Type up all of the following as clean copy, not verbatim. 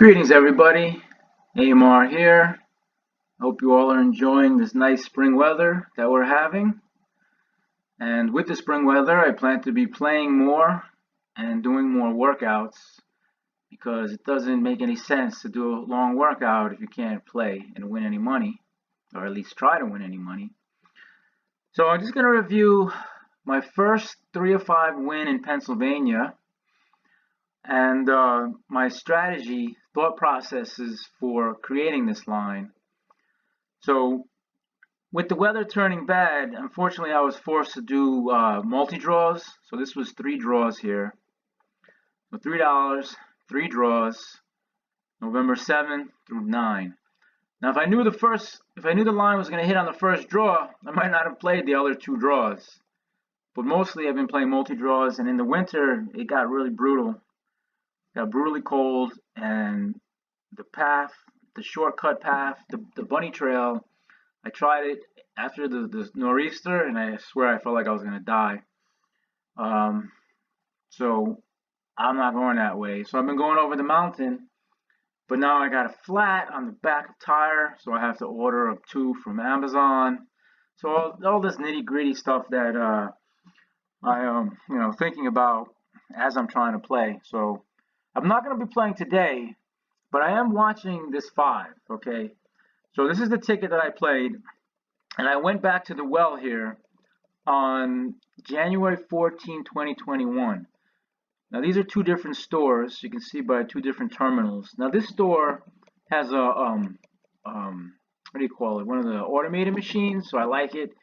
Greetings everybody, AMR here. Hope you all are enjoying this nice spring weather that we're having. And with the spring weather, I plan to be playing more and doing more workouts because it doesn't make any sense to do a long workout if you can't play and win any money, or at least try to win any money. So I'm just going to review my first 3 of 5 win in Pennsylvania and my strategy, thought processes for creating this line. So with the weather turning bad, unfortunately I was forced to do multi-draws. So this was 3 draws here. So $3, 3 draws, November 7th through 9. Now if I knew the line was going to hit on the first draw, I might not have played the other 2 draws. But mostly I've been playing multi-draws, and in the winter it got really brutal. Got brutally cold, and the path, the shortcut path, the bunny trail, I tried it after the nor'easter, and I swear I felt like I was going to die. So I'm not going that way. So I've been going over the mountain, but now I got a flat on the back tire, so I have to order 2 from Amazon. So all this nitty-gritty stuff that I am thinking about as I'm trying to play. So I'm not going to be playing today, but I am watching this 5, okay? So this is the ticket that I played, and I went back to the well here on January 14, 2021. Now these are 2 different stores. You can see by 2 different terminals. Now this store has a what do you call it? One of the automated machines, so I like it.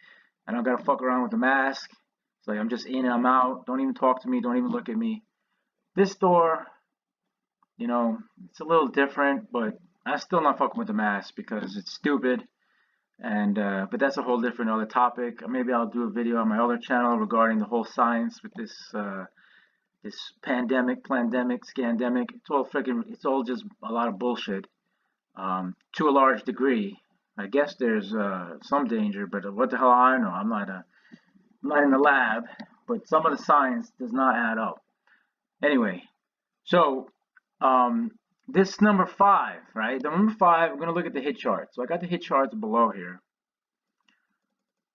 I don't gotta fuck around with the mask. It's like I'm just in and I'm out. Don't even talk to me. Don't even look at me. This store, it's a little different, but I'm still not fucking with the mask because it's stupid. And but that's a whole different other topic. Maybe I'll do a video on my other channel regarding the whole science with this this pandemic, scandemic. It's all just a lot of bullshit. To a large degree. I guess there's some danger, but what the hell I know? I'm not in the lab, but some of the science does not add up. Anyway, so this number 5, right? The number 5, we're going to look at the hit chart. So I got the hit charts below here.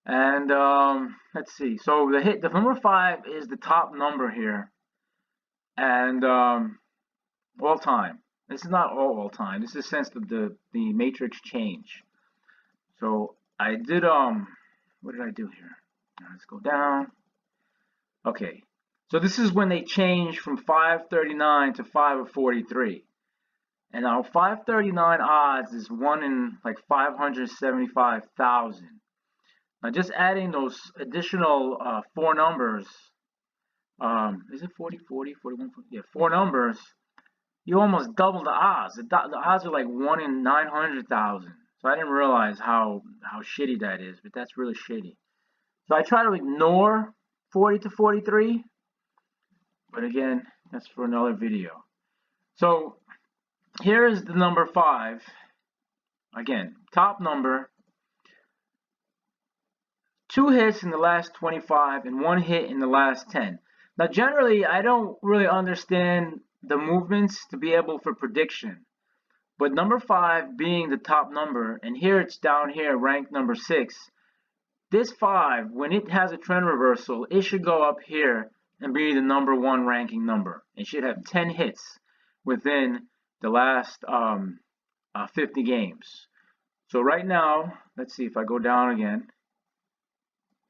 And let's see. So the number 5 is the top number here. And all time. This is not all time. This is since the matrix change. So I did what did I do here? Let's go down. Okay. So this is when they changed from 539 to 5 of 43. And now 539 odds is 1 in like 575,000. Now just adding those additional 4 numbers, is it 40, 40, 41, 40? Yeah, 4 numbers, you almost double the odds. The odds are like 1 in 900,000. So I didn't realize how shitty that is, but that's really shitty. So I try to ignore 40 to 43, but again, that's for another video. So here is the number 5. Again, top number. 2 hits in the last 25 and 1 hit in the last 10. Now generally, I don't really understand the movements to be able for prediction. But number 5 being the top number, and here it's down here ranked number 6. This 5, when it has a trend reversal, it should go up here and be the number 1 ranking number. It should have 10 hits within the last 50 games. So right now, let's see if I go down again.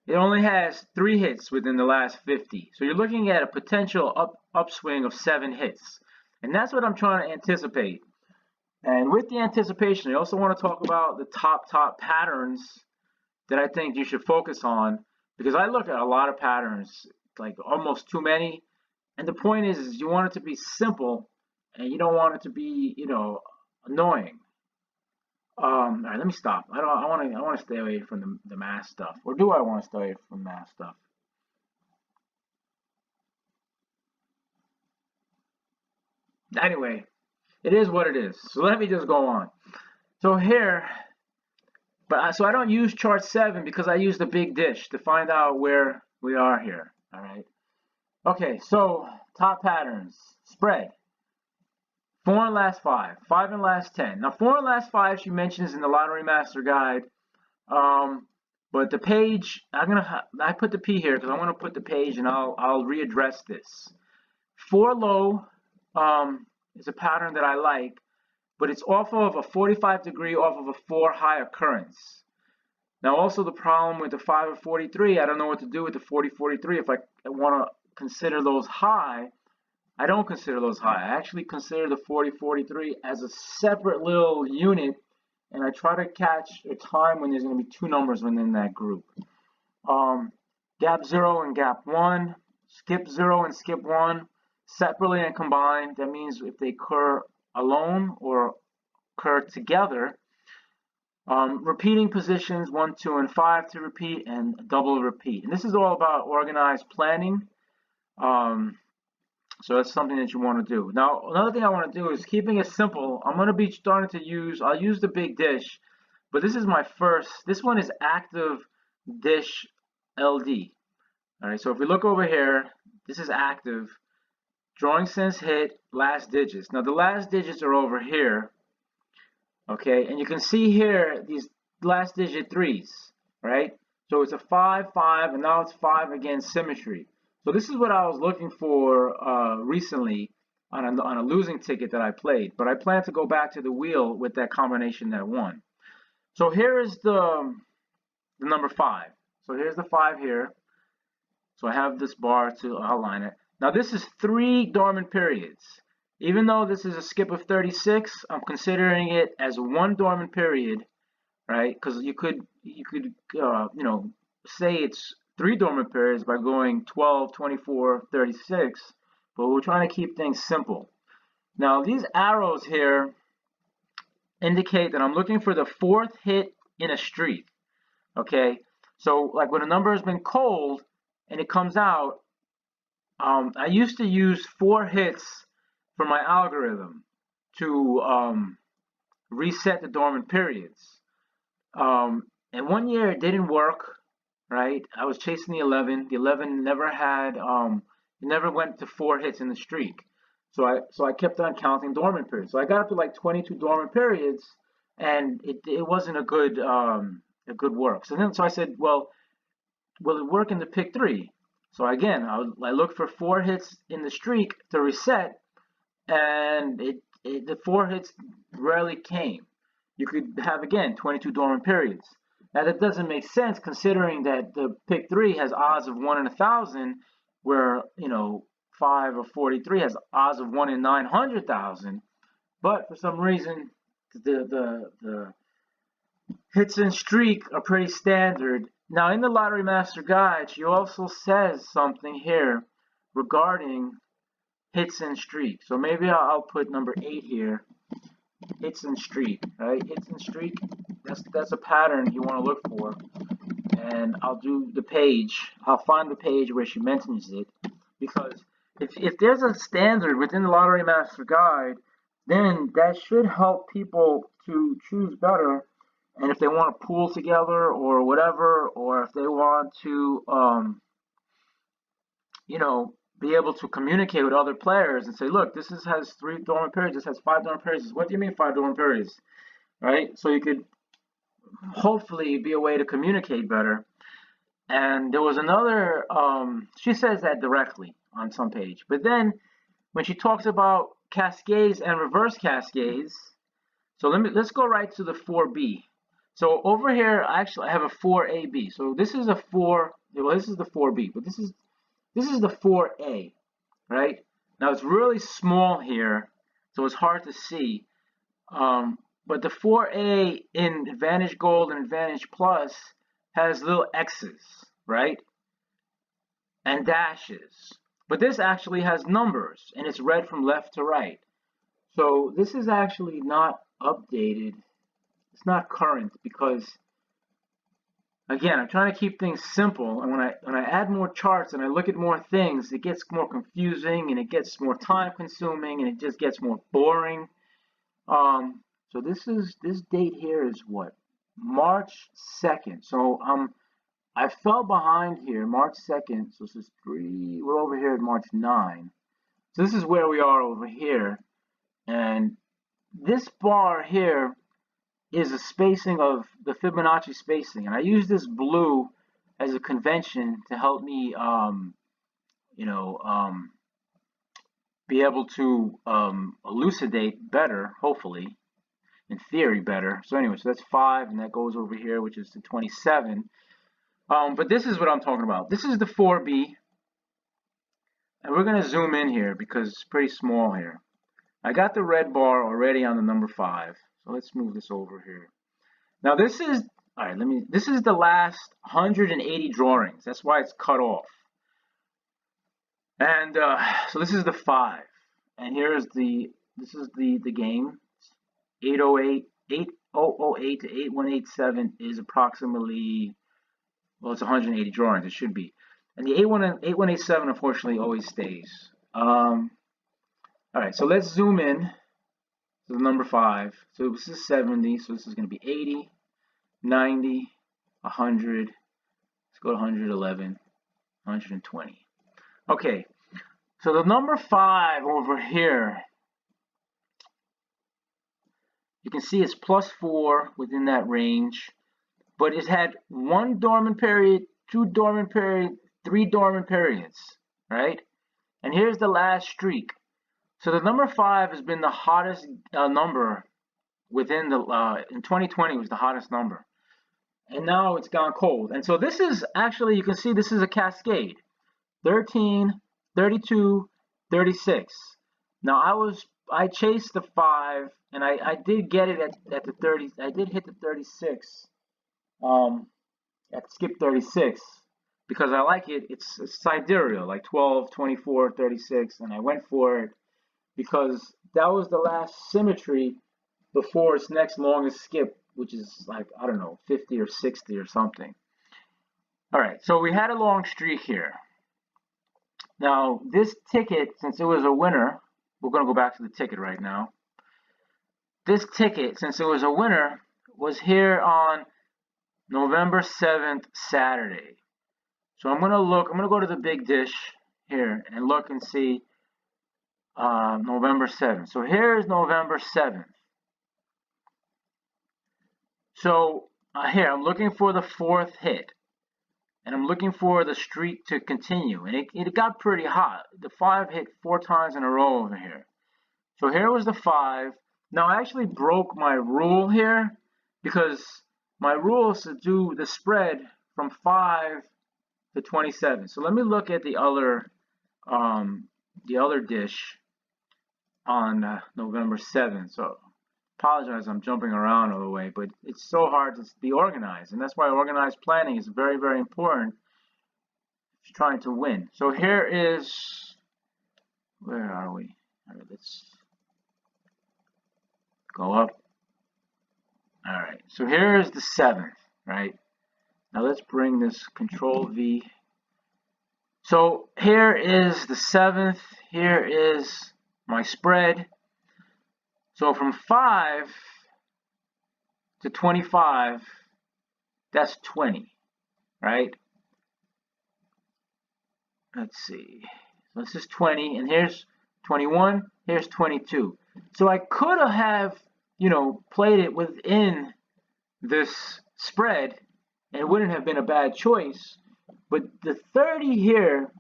It only has 3 hits within the last 50. So you're looking at a potential upswing of 7 hits. And that's what I'm trying to anticipate. And with the anticipation, I also want to talk about the top patterns that I think you should focus on, because I look at a lot of patterns, like almost too many. And the point is you want it to be simple, and you don't want it to be, annoying. All right, let me stop. I want to stay away from the math stuff. Or do I want to stay away from math stuff? Anyway, it is what it is. So let me just go on. So here, so I don't use chart 7 because I use the big dish to find out where we are here. All right. Okay, so top patterns, spread. 4 and last 5, 5 and last 10. Now 4 and last 5 she mentions in the Lottery Master Guide. But the page, I put the P here because I want to put the page and I'll readdress this. 4 low is a pattern that I like, but it's off of a 45 degree off of a 4 high occurrence. Now also the problem with the 5 or 43, I don't know what to do with the 40-43. If I want to consider those high, I don't consider those high. I actually consider the 40-43 as a separate little unit, and I try to catch a time when there's going to be 2 numbers within that group. Gap 0 and gap 1, skip 0 and skip 1, separately and combined. That means if they occur alone or occur together. Repeating positions 1, 2, and 5 to repeat, and double repeat. And this is all about organized planning. So that's something that you want to do. Now, another thing I want to do is keeping it simple. I'm going to be starting to I'll use the big dish, but this is my first, this one is active dish LD. All right, so if we look over here, this is active. Drawing since hit, last digits. Now, the last digits are over here. Okay, and you can see here these last digit 3s, right? So it's a 5, 5, and now it's 5 again, symmetry. So this is what I was looking for recently on a losing ticket that I played, but I plan to go back to the wheel with that combination that won. So here is the number 5. So here's the 5 here. So I have this bar to outline it. Now this is 3 dormant periods. Even though this is a skip of 36, I'm considering it as 1 dormant period, right? Because you could say it's 3 dormant periods by going 12, 24, 36, but we're trying to keep things simple. Now these arrows here indicate that I'm looking for the 4th hit in a streak. Okay, so like when a number has been cold and it comes out, I used to use 4 hits for my algorithm to reset the dormant periods. And one year it didn't work, right? I was chasing the 11. The 11 never had, it never went to 4 hits in the streak. So I kept on counting dormant periods. So I got up to like 22 dormant periods, and it wasn't a good work. So I said, well, will it work in the pick 3? So again, I looked for 4 hits in the streak to reset, and the 4 hits rarely came. You could have, again, 22 dormant periods. Now that doesn't make sense considering that the pick 3 has odds of 1 in 1,000, where 5 or 43 has odds of 1 in 900,000. But for some reason, the hits and streak are pretty standard. Now in the Lottery Master Guide, she also says something here regarding hits and streak. So maybe I'll put number 8 here. Hits and streak, right? Hits and streak. That's a pattern you want to look for. And I'll do the page. I'll find the page where she mentions it, because if there's a standard within the Lottery Master Guide, then that should help people to choose better. And if they want to pool together or whatever, or if they want to, be able to communicate with other players and say, look, this has 3 dormant periods, this has 5 dormant periods. What do you mean 5 dormant periods? Right? So you could hopefully be a way to communicate better. And there was another, she says that directly on some page. But then when she talks about cascades and reverse cascades, so let's go right to the 4B. So over here, actually, I have a 4AB. So this is a 4, well, this is the 4B, but this is the 4A, right? Now it's really small here, so it's hard to see. But the 4A in Advantage Gold and Advantage Plus has little X's, right? And dashes. But this actually has numbers, and it's read from left to right. So this is actually not updated. It's not current because, again, I'm trying to keep things simple, and when I add more charts and I look at more things, it gets more confusing and it gets more time consuming and it just gets more boring. So this date here is what? March 2nd. So I fell behind here, March 2nd. So this is 3. We're over here at March 9. So this is where we are over here. And this bar here is a spacing of the Fibonacci spacing, and I use this blue as a convention to help me, you know, be able to elucidate better, hopefully, in theory better. So anyway, so that's 5, and that goes over here, which is to 27. But this is what I'm talking about. This is the 4B, and we're going to zoom in here because it's pretty small here. I got the red bar already on the number 5, so let's move this over here. Now this is, all right, this is the last 180 drawings. That's why it's cut off. And so this is the 5, and this is the game. 8008 to 8187 is approximately, well, it's 180 drawings. It should be, and the 8187 unfortunately always stays. All right, so let's zoom in to the number 5. So this is 70, so this is going to be 80, 90, 100. Let's go to 111, 120. Okay, so the number 5 over here, you can see it's +4 within that range, but it had 1 dormant period, 2 dormant period, 3 dormant periods, right? And here's the last streak. So the number 5 has been the hottest number within the, in 2020 was the hottest number. And now it's gone cold. And so this is actually, you can see this is a cascade. 13, 32, 36. Now I chased the 5, and I did get it at the 30. I did hit the 36. At skip 36 because I like it. It's sidereal, like 12, 24, 36, and I went for it because that was the last symmetry before its next longest skip, which is like, I don't know, 50 or 60 or something. All right, so we had a long streak here. Now, this ticket, since it was a winner, we're going to go back to the ticket right now. This ticket, since it was a winner, was here on November 7th, Saturday. So I'm going to go to the big dish here and look and see November 7th. So here's November 7th. So here, I'm looking for the 4th hit. And I'm looking for the streak to continue. And it got pretty hot. The 5 hit 4 times in a row over here. So here was the 5. Now I actually broke my rule here because my rule is to do the spread from 5 to 27. So let me look at the other dish on November 7th. So apologize, I'm jumping around all the way, but it's so hard to be organized, and that's why organized planning is very, very important if you're trying to win. So here is, where are we? All right, let's go up. All right, so here's the 7th, right? Now let's bring this Control V. So here is the 7th. Here is my spread. So from 5 to 25, that's 20, right? Let's see. So this is 20, and here's 21. Here's 22. So I could have, played it within this spread, and it wouldn't have been a bad choice. But the 30 here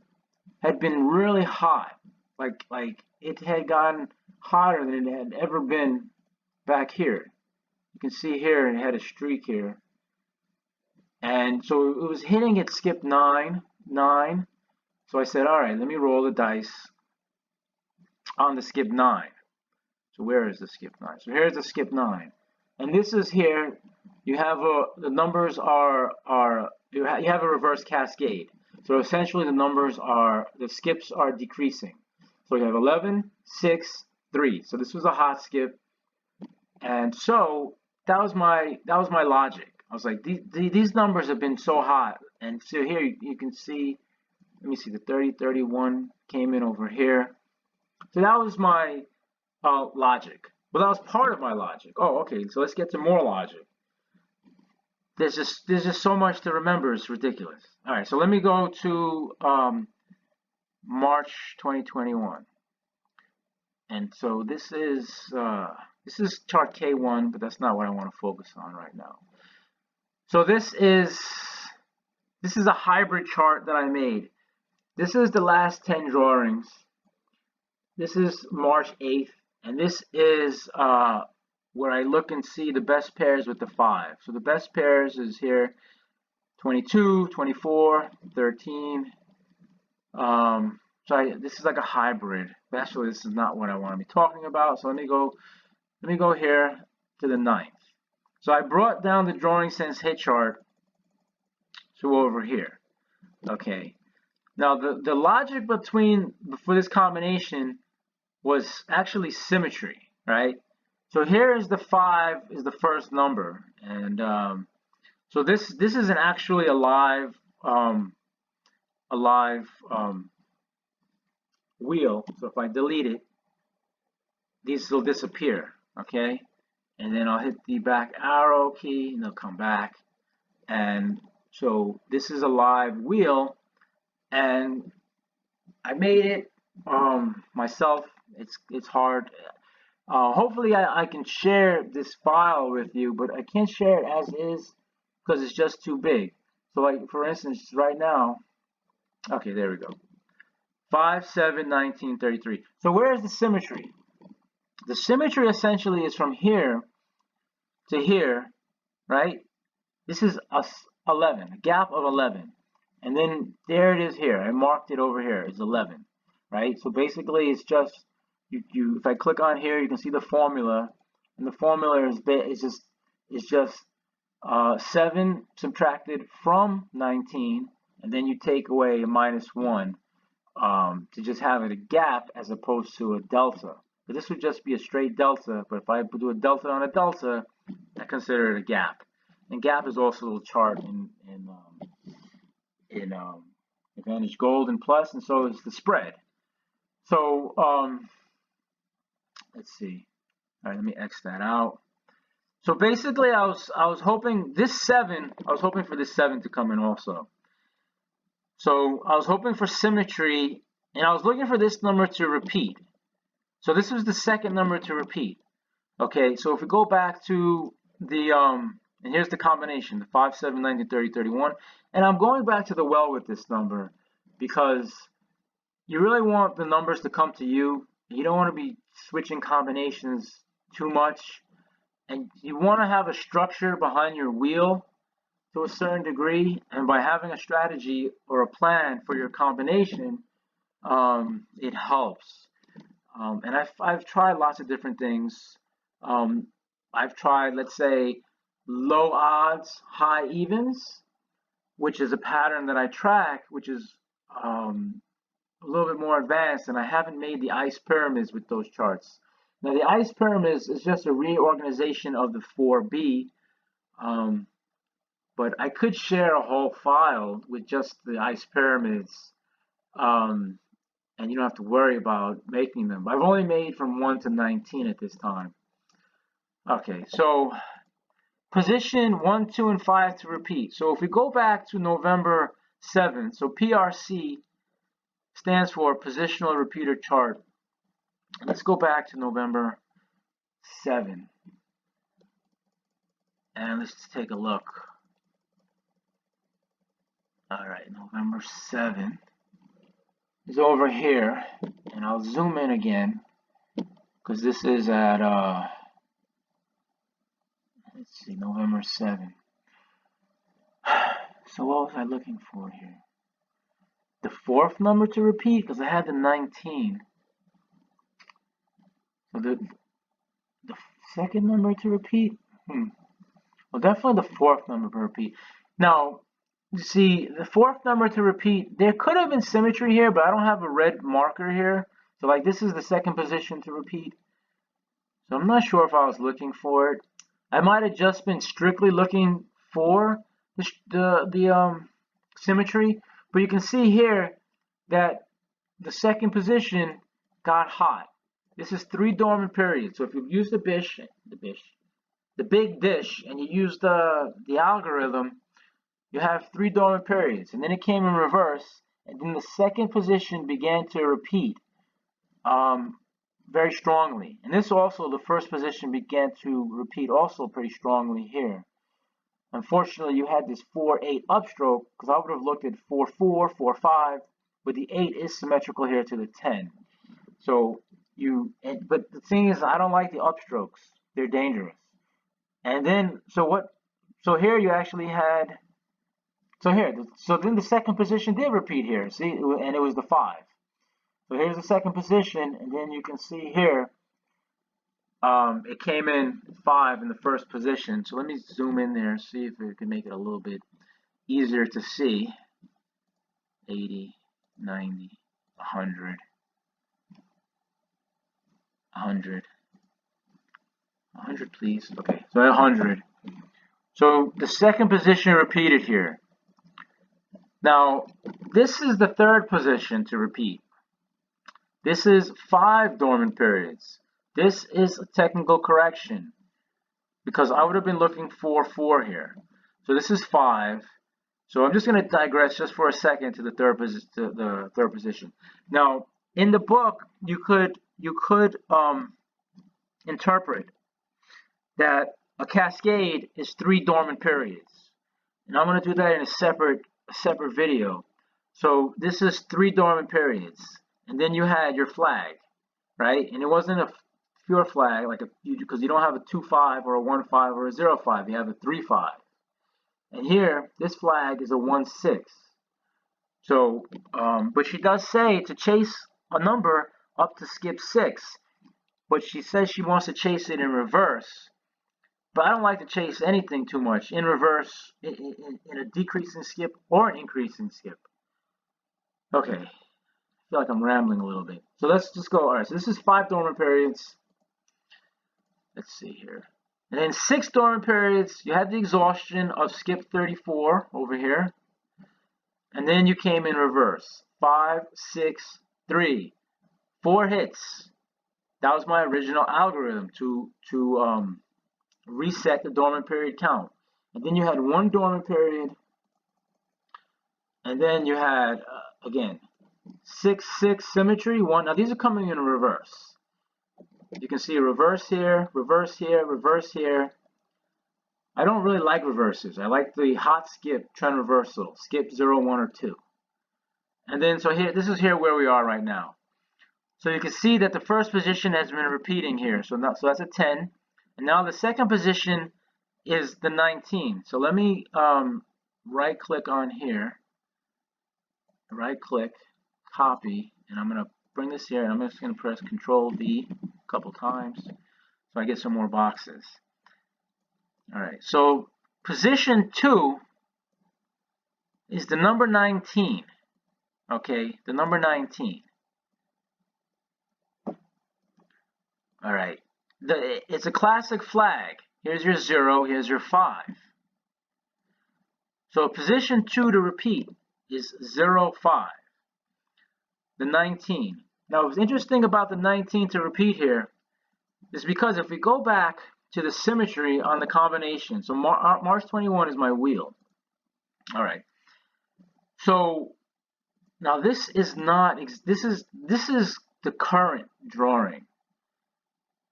had been really hot. Like it had gotten hotter than it had ever been back here. You can see here it had a streak here. And so it was hitting at skip 9. So I said, all right, let me roll the dice on the skip 9. So where is the skip 9? So here's the skip 9. And this is here, you have the numbers you have a reverse cascade. So essentially the skips are decreasing. So you have 11, 6, 3. So this was a hot skip. And so that was my logic. I was like, these numbers have been so hot. And so here you can see, let me see, the 30, 31 came in over here. So that was my logic. Well, that was part of my logic. Oh, okay, so let's get to more logic. There's just so much to remember, it's ridiculous. All right, so let me go to March 2021. And so this is chart K1, but that's not what I want to focus on right now. So this is a hybrid chart that I made. This is the last 10 drawings. This is March 8th, and this is where I look and see the best pairs with the 5. So the best pairs is here, 22, 24, 13. This is like a hybrid. But actually, this is not what I want to be talking about. So let me go here to the 9th. So I brought down the drawing sense hit chart to over here. Okay. Now the logic for this combination was actually symmetry, right? So here is the 5 is the first number, and so this isn't actually a live wheel. So if I delete it, these will disappear, okay? And then I'll hit the back arrow key and they'll come back. And so this is a live wheel, and I made it myself. It's hard. Hopefully I can share this file with you, but I can't share it as is because it's just too big. So like for instance, right now, okay, there we go. 5/7/1933. So where is the symmetry? The symmetry essentially is from here to here, right? This is 11, a gap of 11. And then there it is here. I marked it over here. It's 11, right? So basically it's just, if I click on here, you can see the formula. And the formula is just 7 subtracted from 19. And then you take away a -1 to just have it a gap as opposed to a delta. But this would just be a straight delta, but if I do a delta on a delta, I consider it a gap. And gap is also a chart in Advantage Gold and Plus, and so is the spread. So let's see. All right, let me X that out. So basically, I was hoping this 7. I was hoping for this 7 to come in also. So I was hoping for symmetry, and I was looking for this number to repeat. So this was the second number to repeat. Okay, so if we go back to the, and here's the combination, the 5/7/1930/31, and I'm going back to the well with this number because you really want the numbers to come to you. You don't want to be switching combinations too much, and you want to have a structure behind your wheel to a certain degree, and by having a strategy or a plan for your combination, it helps. And I've tried lots of different things. I've tried, let's say, low odds, high evens, which is a pattern that I track, which is a little bit more advanced, and I haven't made the ice pyramids with those charts. Now, the ice pyramids is just a reorganization of the 4B, but I could share a whole file with just the ice pyramids, and you don't have to worry about making them. I've only made from 1 to 19 at this time. Okay, so position 1, 2, and 5 to repeat. So if we go back to November 7th, so PRC stands for Positional Repeater Chart. Let's go back to November 7. And let's take a look. All right, November 7 is over here, and I'll zoom in again because this is at let's see, November 7. So what was I looking for here? The 4th number to repeat because I had the 19. So the 2nd number to repeat? Well, definitely the 4th number to repeat. Now, you see, the 4th number to repeat, there could have been symmetry here, but I don't have a red marker here. So like this is the 2nd position to repeat. So I'm not sure if I was looking for it. I might have just been strictly looking for the symmetry, but you can see here that the 2nd position got hot. This is 3 dormant periods. So if you use the big dish, and you use the algorithm, you have 3 dormant periods, and then it came in reverse, and then the 2nd position began to repeat. very strongly. And this also, the first position began to repeat also pretty strongly here. Unfortunately, you had this 4-8 upstroke, because I would have looked at 4-4, 4-5, but the 8 is symmetrical here to the 10. So but the thing is, I don't like the upstrokes. They're dangerous. And then, so here you actually had, so then the second position did repeat here, see, and it was the 5. So here's the second position, and then you can see here, it came in 5 in the first position. So let me zoom in there, see if we can make it a little bit easier to see. 80, 90, 100, 100, 100 please. Okay, so 100. So the second position repeated here. Now, this is the third position to repeat. This is 5 dormant periods. This is a technical correction because I would have been looking for 4 here. So this is 5. So I'm just going to digress just for a second to the third position. Now, in the book, you could interpret that a cascade is 3 dormant periods, and I'm going to do that in a separate video. So this is 3 dormant periods, and then you had your flag, right? And it wasn't a pure flag because you don't have a 2-5 or a 1-5 or a 0-5. You have a 3-5. And here, this flag is a 1-6. So, but she does say to chase a number up to skip 6. But she says she wants to chase it in reverse. But I don't like to chase anything too much in reverse, in a decreasing skip or an increasing skip. Okay, I feel like I'm rambling a little bit. So let's just go. All right, so this is 5 dormant periods. Let's see here. And then 6 dormant periods, you had the exhaustion of skip 34 over here. And then you came in reverse. 5, 6, 3. 4 hits. That was my original algorithm to reset the dormant period count. And then you had 1 dormant period. And then you had, again, 6, 6 symmetry. 1. Now these are coming in reverse. You can see a reverse here, reverse here, reverse here. I don't really like reverses. I like the hot skip trend reversal, skip 0, 1, or 2. And then, so here, this is here where we are right now. So you can see that the first position has been repeating here. So that's a 10. And now the second position is the 19. So let me right click on here, right click, copy, and I'm going to bring this here, and I'm just going to press Control V a couple times so I get some more boxes. All right, so position 2 is the number 19. Okay, the number 19. All right, it's a classic flag. Here's your 0, here's your 5. So position 2 to repeat is 0, 5. The 19. Now, what's interesting about the 19 to repeat here is because if we go back to the symmetry on the combination, so Mars 21 is my wheel. All right. So now this is not, this is the current drawing.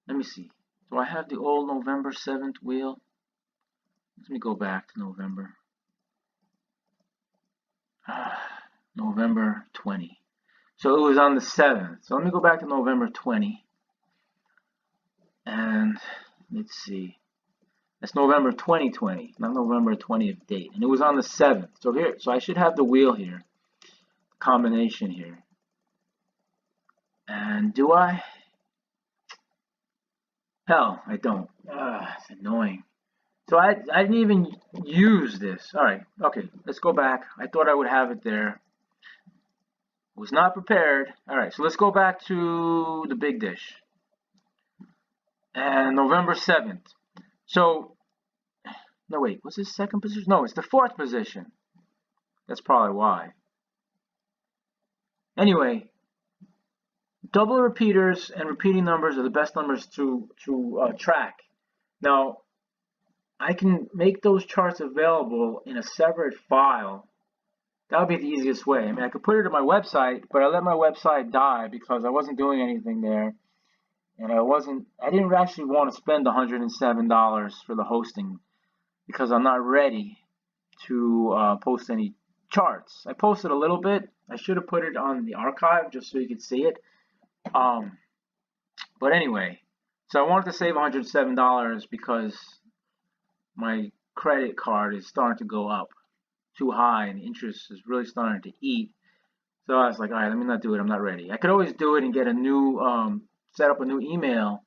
Let me see. Do I have the old November 7th wheel? Let me go back to November. November 20. So it was on the 7th. So let me go back to November 20. And let's see. That's November 2020, not November 20th date. And it was on the 7th. So here, so I should have the wheel here. Combination here. And do I? Hell, I don't. It's annoying. So I didn't even use this. All right. Okay, let's go back. I thought I would have it there. Was not prepared. All right, so let's go back to the big dish. And November 7th. So, no wait, what's his second position? No, it's the 4th position. That's probably why. Anyway, double repeaters and repeating numbers are the best numbers to track. Now, I can make those charts available in a separate file. That would be the easiest way. I mean, I could put it on my website, but I let my website die because I wasn't doing anything there. and I didn't actually want to spend $107 for the hosting because I'm not ready to post any charts. I posted a little bit. I should have put it on the archive just so you could see it. But anyway, so I wanted to save $107 because my credit card is starting to go up too high and interest is really starting to eat. So I was like, all right, let me not do it. I'm not ready. I could always do it and get a new, set up a new email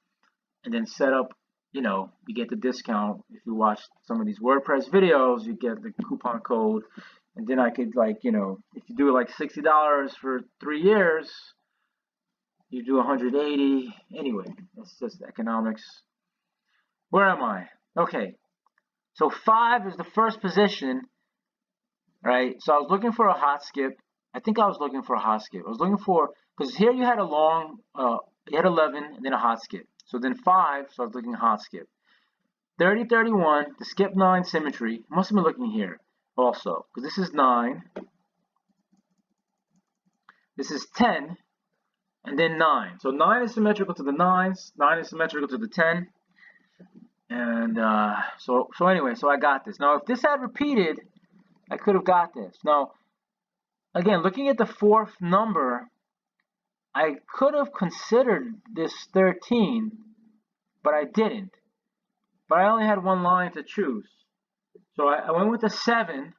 and then set up, you get the discount. If you watch some of these WordPress videos, you get the coupon code. And then I could if you do it like $60 for 3 years, you do 180. Anyway, that's just economics. Where am I? Okay. So 5 is the first position, right? So I was looking for a hot skip. I think I was looking for a hot skip. I was looking for, because here you had a long, you had 11 and then a hot skip. So then 5, so I was looking at hot skip. 30, 31, the skip 9 symmetry. I must have been looking here also, because this is 9. This is 10, and then 9. So 9 is symmetrical to the 9s, 9 is symmetrical to the 10. And so anyway, so I got this. Now, if this had repeated, I could have got this. Now, again, looking at the 4th number, I could have considered this 13, but I didn't. But I only had one line to choose. So I went with the 7.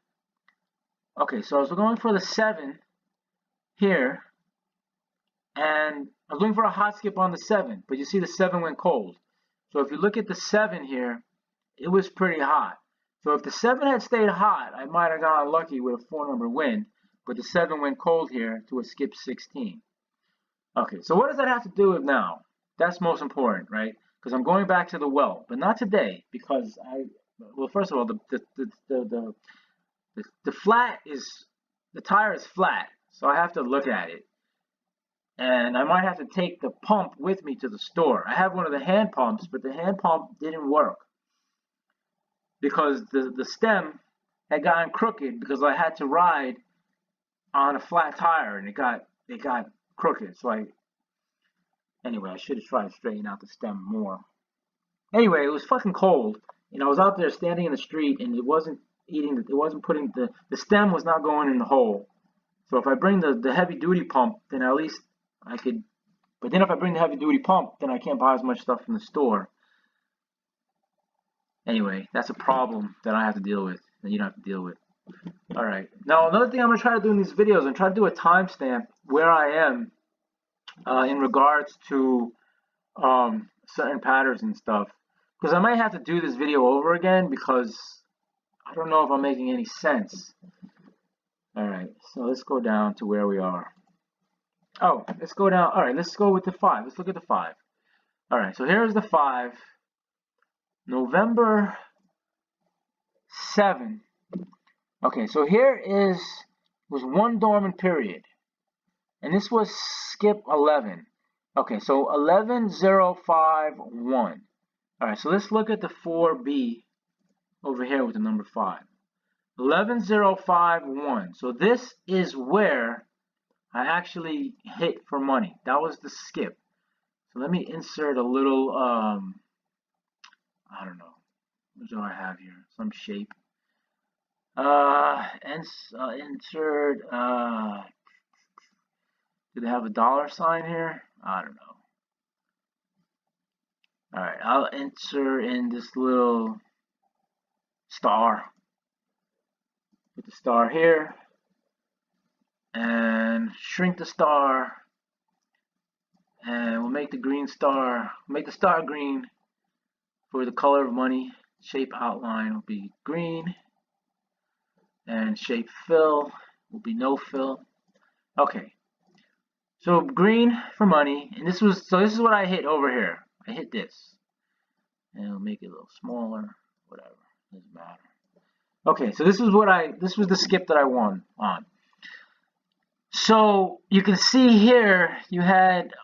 Okay, so I was going for the 7 here, and I was looking for a hot skip on the 7, but you see the 7 went cold. So if you look at the 7 here, it was pretty hot. So if the 7 had stayed hot, I might have gotten lucky with a 4-number win, but the 7 went cold here to a skip 16. Okay, so what does that have to do with now? That's most important, right? Because I'm going back to the well, but not today, because well, first of all, the tire is flat, so I have to look at it. And I might have to take the pump with me to the store. I have one of the hand pumps, but the hand pump didn't work because the stem had gotten crooked because I had to ride on a flat tire and it got crooked. So anyway, I should have tried to straighten out the stem more. Anyway, it was fucking cold, and I was out there standing in the street, and it wasn't putting the stem was not going in the hole. So if I bring the heavy duty pump, then at least I could. But then if I bring the heavy duty pump, then I can't buy as much stuff from the store. Anyway, that's a problem that I have to deal with, that you don't have to deal with. All right. Now another thing I'm gonna try to do in these videos, I'm trying to do a timestamp where I am in regards to certain patterns and stuff, because I might have to do this video over again because I don't know if I'm making any sense. All right, so let's go down to where we are. Oh, let's go down. All right, let's go with the 5. Let's look at the 5. All right, so here's the 5. November 7. Okay, so here was one dormant period, and this was skip 11. Okay, so 11051. All right, so let's look at the 4B over here with the number 5. 11051. So this is where I actually hit for money. That was the skip. So let me insert a little, I don't know, what do I have here? Some shape. Insert, do they have a dollar sign here? I don't know. All right, I'll enter in this little star. Put the star here. And shrink the star, and we'll make the green star, make the star green for the color of money. Shape outline will be green, and shape fill will be no fill. Okay, so green for money, and this is what I hit over here. I hit this, and I'll make it a little smaller, whatever, doesn't matter. Okay, so this was the skip that I won on. So you can see here, you had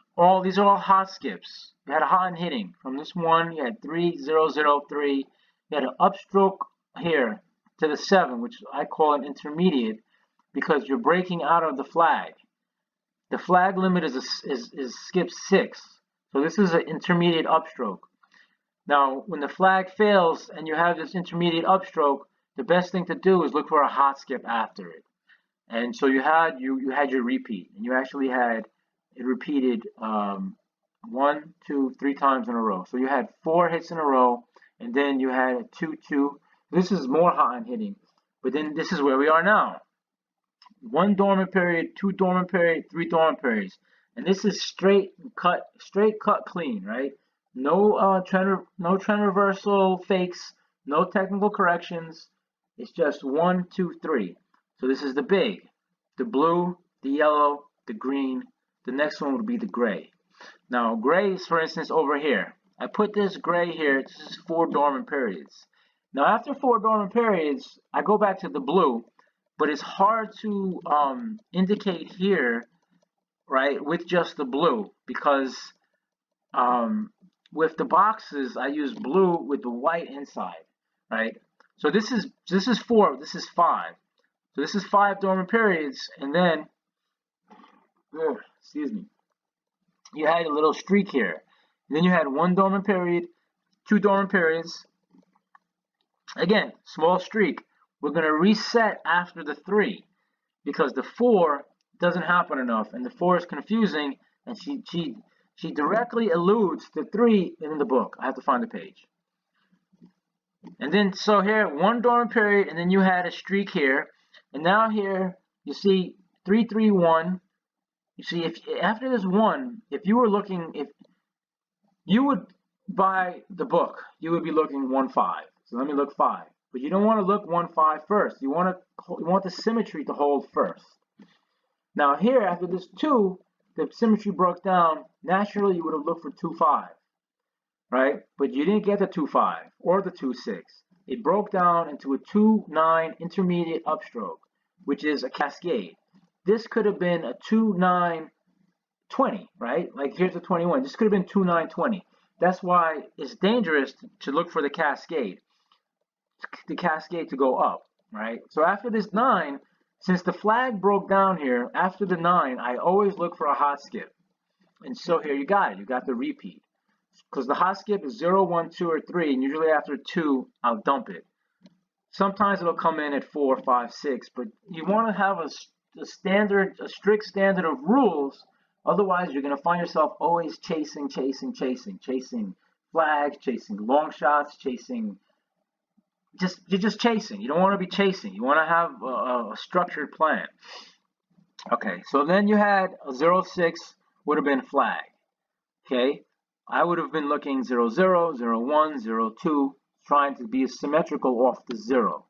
these are all hot skips. You had a hot and hitting. From this one, you had 3003. You had an upstroke here to the 7, which I call an intermediate because you're breaking out of the flag. The flag limit is skip 6. So this is an intermediate upstroke. Now, when the flag fails and you have this intermediate upstroke, the best thing to do is look for a hot skip after it. And so you had your repeat, and you actually had it repeated 1, 2, 3 times in a row. So you had 4 hits in a row, and then you had a 2-2. This is more hot and hitting, but then this is where we are now. 1 dormant period, 2 dormant period, 3 dormant periods, and this is straight cut clean, right? No trend reversal fakes, no technical corrections. It's just 1, 2, 3. So this is the big, the blue, the yellow, the green. The next one would be the gray. Now gray is, for instance, over here. I put this gray here. This is 4 dormant periods. Now after 4 dormant periods, I go back to the blue, but it's hard to indicate here, right, with just the blue, because with the boxes I use blue with the white inside, right? So this is 4, this is 5. So this is 5 dormant periods, and then, excuse me, you had a little streak here. And then you had 1 dormant period, 2 dormant periods. Again, small streak. We're going to reset after the 3 because the 4 doesn't happen enough, and the 4 is confusing, and she directly alludes to 3 in the book. I have to find the page. And then, so here, 1 dormant period, and then you had a streak here. And now here, you see 3, 3, 1. You see, if after this 1, if you were looking, if you would buy the book, you would be looking 1, 5. So let me look 5. But you don't want to look 1, 5 first. You want the symmetry to hold first. Now here, after this 2, the symmetry broke down. Naturally, you would have looked for 2, 5, right? But you didn't get the 2, 5 or the 2, 6. It broke down into a 2, 9 intermediate upstroke, which is a cascade. This could have been a 2, 9, 20, right? Like here's a 21. This could have been 2, 9, 20. That's why it's dangerous to look for the cascade to go up, right? So after this 9, since the flag broke down here, after the 9, I always look for a hot skip. And so here you got it. You got the repeat. Because the hot skip is 0, 1, 2, or 3, and usually after 2, I'll dump it. Sometimes it'll come in at 4, 5, 6, but you want to have a strict standard of rules. Otherwise, you're going to find yourself always chasing flags, chasing long shots, you're just chasing. You don't want to be chasing. You want to have a structured plan. Okay, so then you had a 0, 6 would have been flag. Okay, I would have been looking 0, 0, 0, 1, 0, 2, trying to be symmetrical off the 0.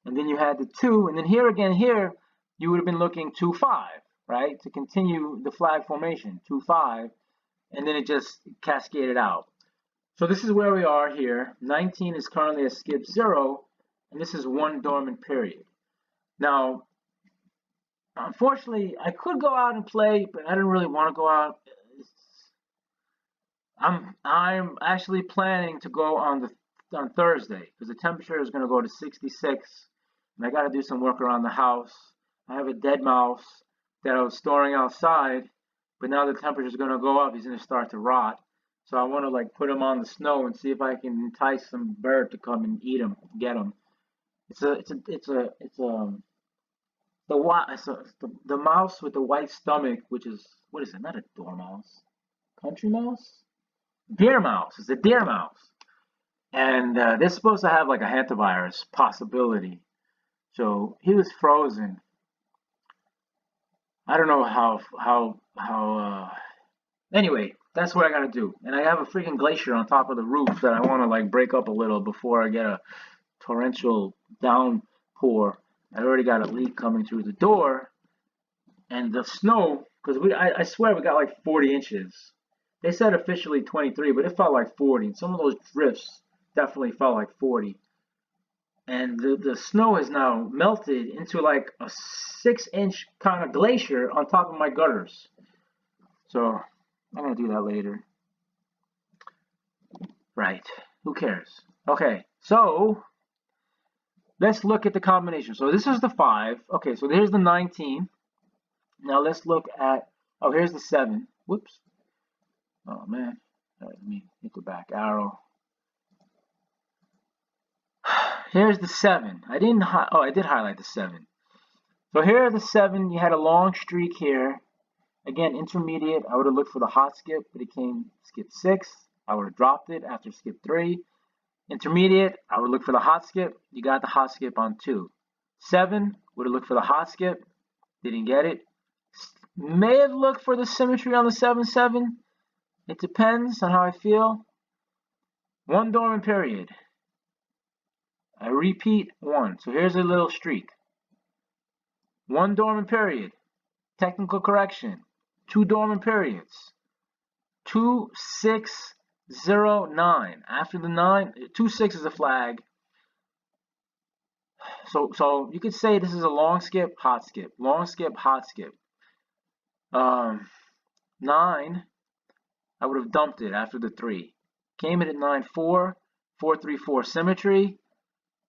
And then you had the 2, and then here again, here, you would have been looking 2, 5, right, to continue the flag formation, 2, 5, and then it just cascaded out. So this is where we are here. 19 is currently a skip 0, and this is 1 dormant period. Now, unfortunately, I could go out and play, but I didn't really want to go out. I'm actually planning to go on Thursday because the temperature is going to go to 66, and I got to do some work around the house. I have a dead mouse that I was storing outside, but now the temperature is going to go up. He's going to start to rot. So I want to like put him on the snow and see if I can entice some bird to come and eat him, get him. The mouse with the white stomach, which is, what is it? Not a dormouse, country mouse, deer mouse. It's a deer mouse, and they're supposed to have like a hantavirus possibility. So he was frozen. I don't know how. Anyway, that's what I gotta do. And I have a freaking glacier on top of the roof that I want to like break up a little before I get a torrential downpour. I already got a leak coming through the door, and the snow, because I swear we got like 40 inches. They said officially 23, but it felt like 40. And some of those drifts definitely felt like 40. And the snow has now melted into like a 6-inch kind of glacier on top of my gutters. So I'm going to do that later. Right. Who cares? Okay. So let's look at the combination. So this is the 5. Okay. So here's the 19. Now let's look at, oh, here's the 7. Whoops. Oh man, let me hit the back arrow. Here's the 7. I did highlight the 7. So here are the 7. You had a long streak here. Again, intermediate, I would have looked for the hot skip, but it came skip 6. I would have dropped it after skip 3. Intermediate, I would look for the hot skip. You got the hot skip on 2. 7, would have looked for the hot skip. Didn't get it. May have looked for the symmetry on the 7-7. It depends on how I feel. 1 dormant period. I repeat, 1. So here's a little streak. 1 dormant period. Technical correction. 2 dormant periods. 2, 6, 0, 9. After the 9, 2, 6 is a flag. So you could say this is a long skip, hot skip. Long skip, hot skip. 9, I would have dumped it after the 3. Came in at 9, 4, 4, 3, 4 symmetry.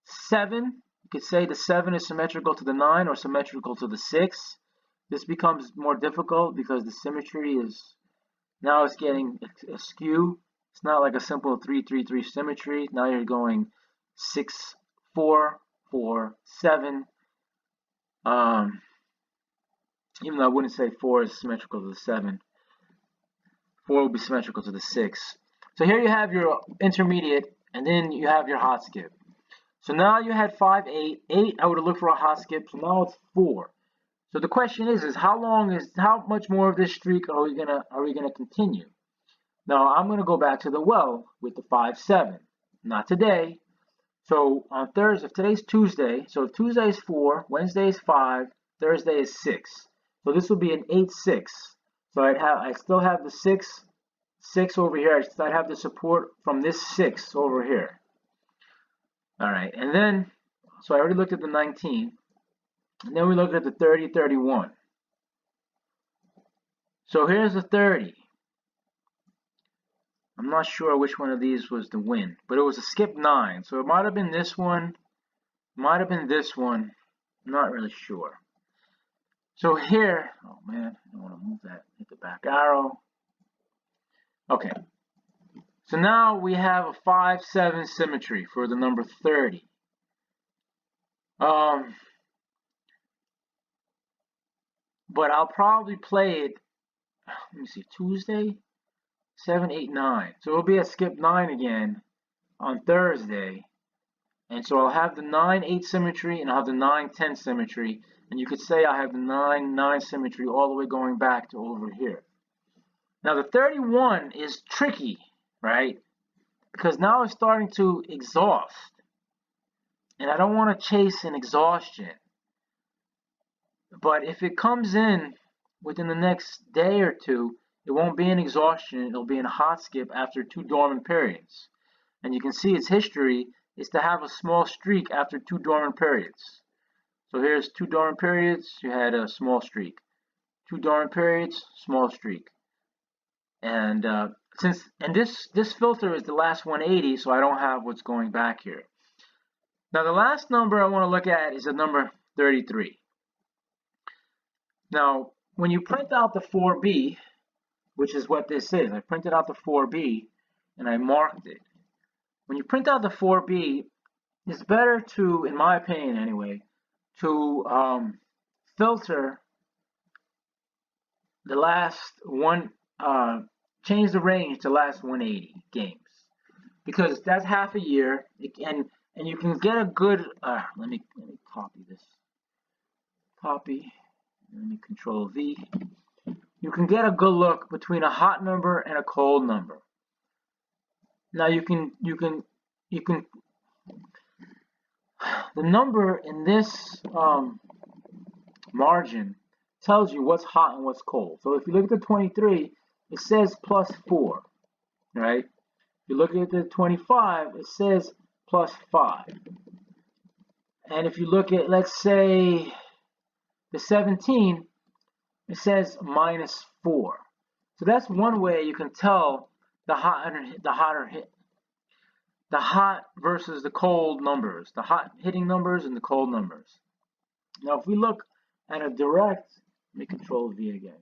7, you could say the 7 is symmetrical to the 9 or symmetrical to the 6. This becomes more difficult because the symmetry is, now it's getting askew. It's not like a simple 3, 3, 3 symmetry. Now you're going 6, 4, 4, 7. Even though I wouldn't say 4 is symmetrical to the 7. 4 would be symmetrical to the 6. So here you have your intermediate, and then you have your hot skip. So now you had 5, 8. 8, I would have looked for a hot skip, so now it's 4. So the question is how much more of this streak are we gonna continue? Now I'm gonna go back to the well with the 5, 7. Not today. So on Thursday, if today's Tuesday, so if Tuesday is 4, Wednesday is 5, Thursday is 6. So this will be an 8, 6. So I still have the 6, 6 over here. I have the support from this 6 over here. All right, and then, so I already looked at the 19, and then we looked at the 30, 31. So here's the 30. I'm not sure which one of these was the win, but it was a skip 9. So it might have been this one, might have been this one. I'm not really sure. So here, oh man, I don't want to move that. Hit the back arrow. Okay. So now we have a 5, 7 symmetry for the number 30. But I'll probably play it, let me see, Tuesday, 7, 8, 9. So it'll be a skip 9 again on Thursday. And so I'll have the 9, 8 symmetry, and I'll have the 9, 10 symmetry. And you could say I have the 9, 9 symmetry all the way going back to over here. Now the 31 is tricky, right? Because now it's starting to exhaust. And I don't want to chase an exhaustion. But if it comes in within the next day or two, it won't be an exhaustion. It'll be in a hot skip after 2 dormant periods. And you can see its history is to have a small streak after 2 dormant periods. So here's 2 dormant periods. You had a small streak. 2 dormant periods, small streak. And this filter is the last 180, so I don't have what's going back here. Now the last number I want to look at is the number 33. Now when you print out the 4B, which is what this is, I printed out the 4B and I marked it. When you print out the 4B, it's better to, in my opinion anyway, to filter the last one, change the range to last 180 games, because that's half a year, and you can get a good. Let me copy this. Copy. Let me Control V. You can get a good look between a hot number and a cold number. Now you can the number in this margin tells you what's hot and what's cold. So if you look at the 23, it says +4, right? If you look at the 25, it says +5. And if you look at, let's say, the 17, it says -4. So that's one way you can tell the hot versus the cold numbers, the hot hitting numbers and the cold numbers. Now, if we look at a direct, let me Control V again.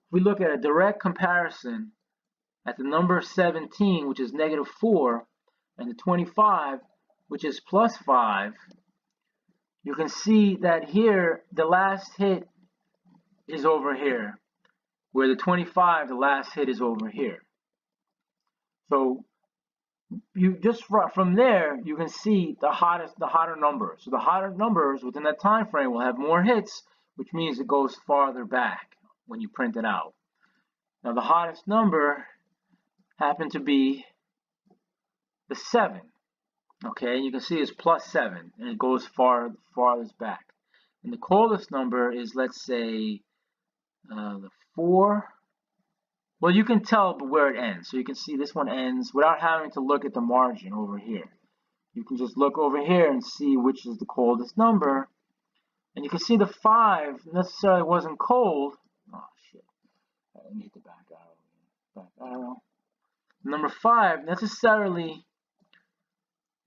If we look at a direct comparison at the number 17, which is -4, and the 25, which is +5, you can see that here the last hit is over here, where the 25, the last hit is over here. So you just from there you can see the hotter numbers. So the hotter numbers within that time frame will have more hits, which means it goes farther back when you print it out. Now the hottest number happened to be the 7. Okay, and you can see it's +7, and it goes farthest back. And the coldest number is, let's say, the 4. Well, you can tell where it ends. So you can see this one ends without having to look at the margin over here. You can just look over here and see which is the coldest number. And you can see the 5 necessarily wasn't cold. Oh, shit. Let me hit the back arrow. Back arrow. Number 5 necessarily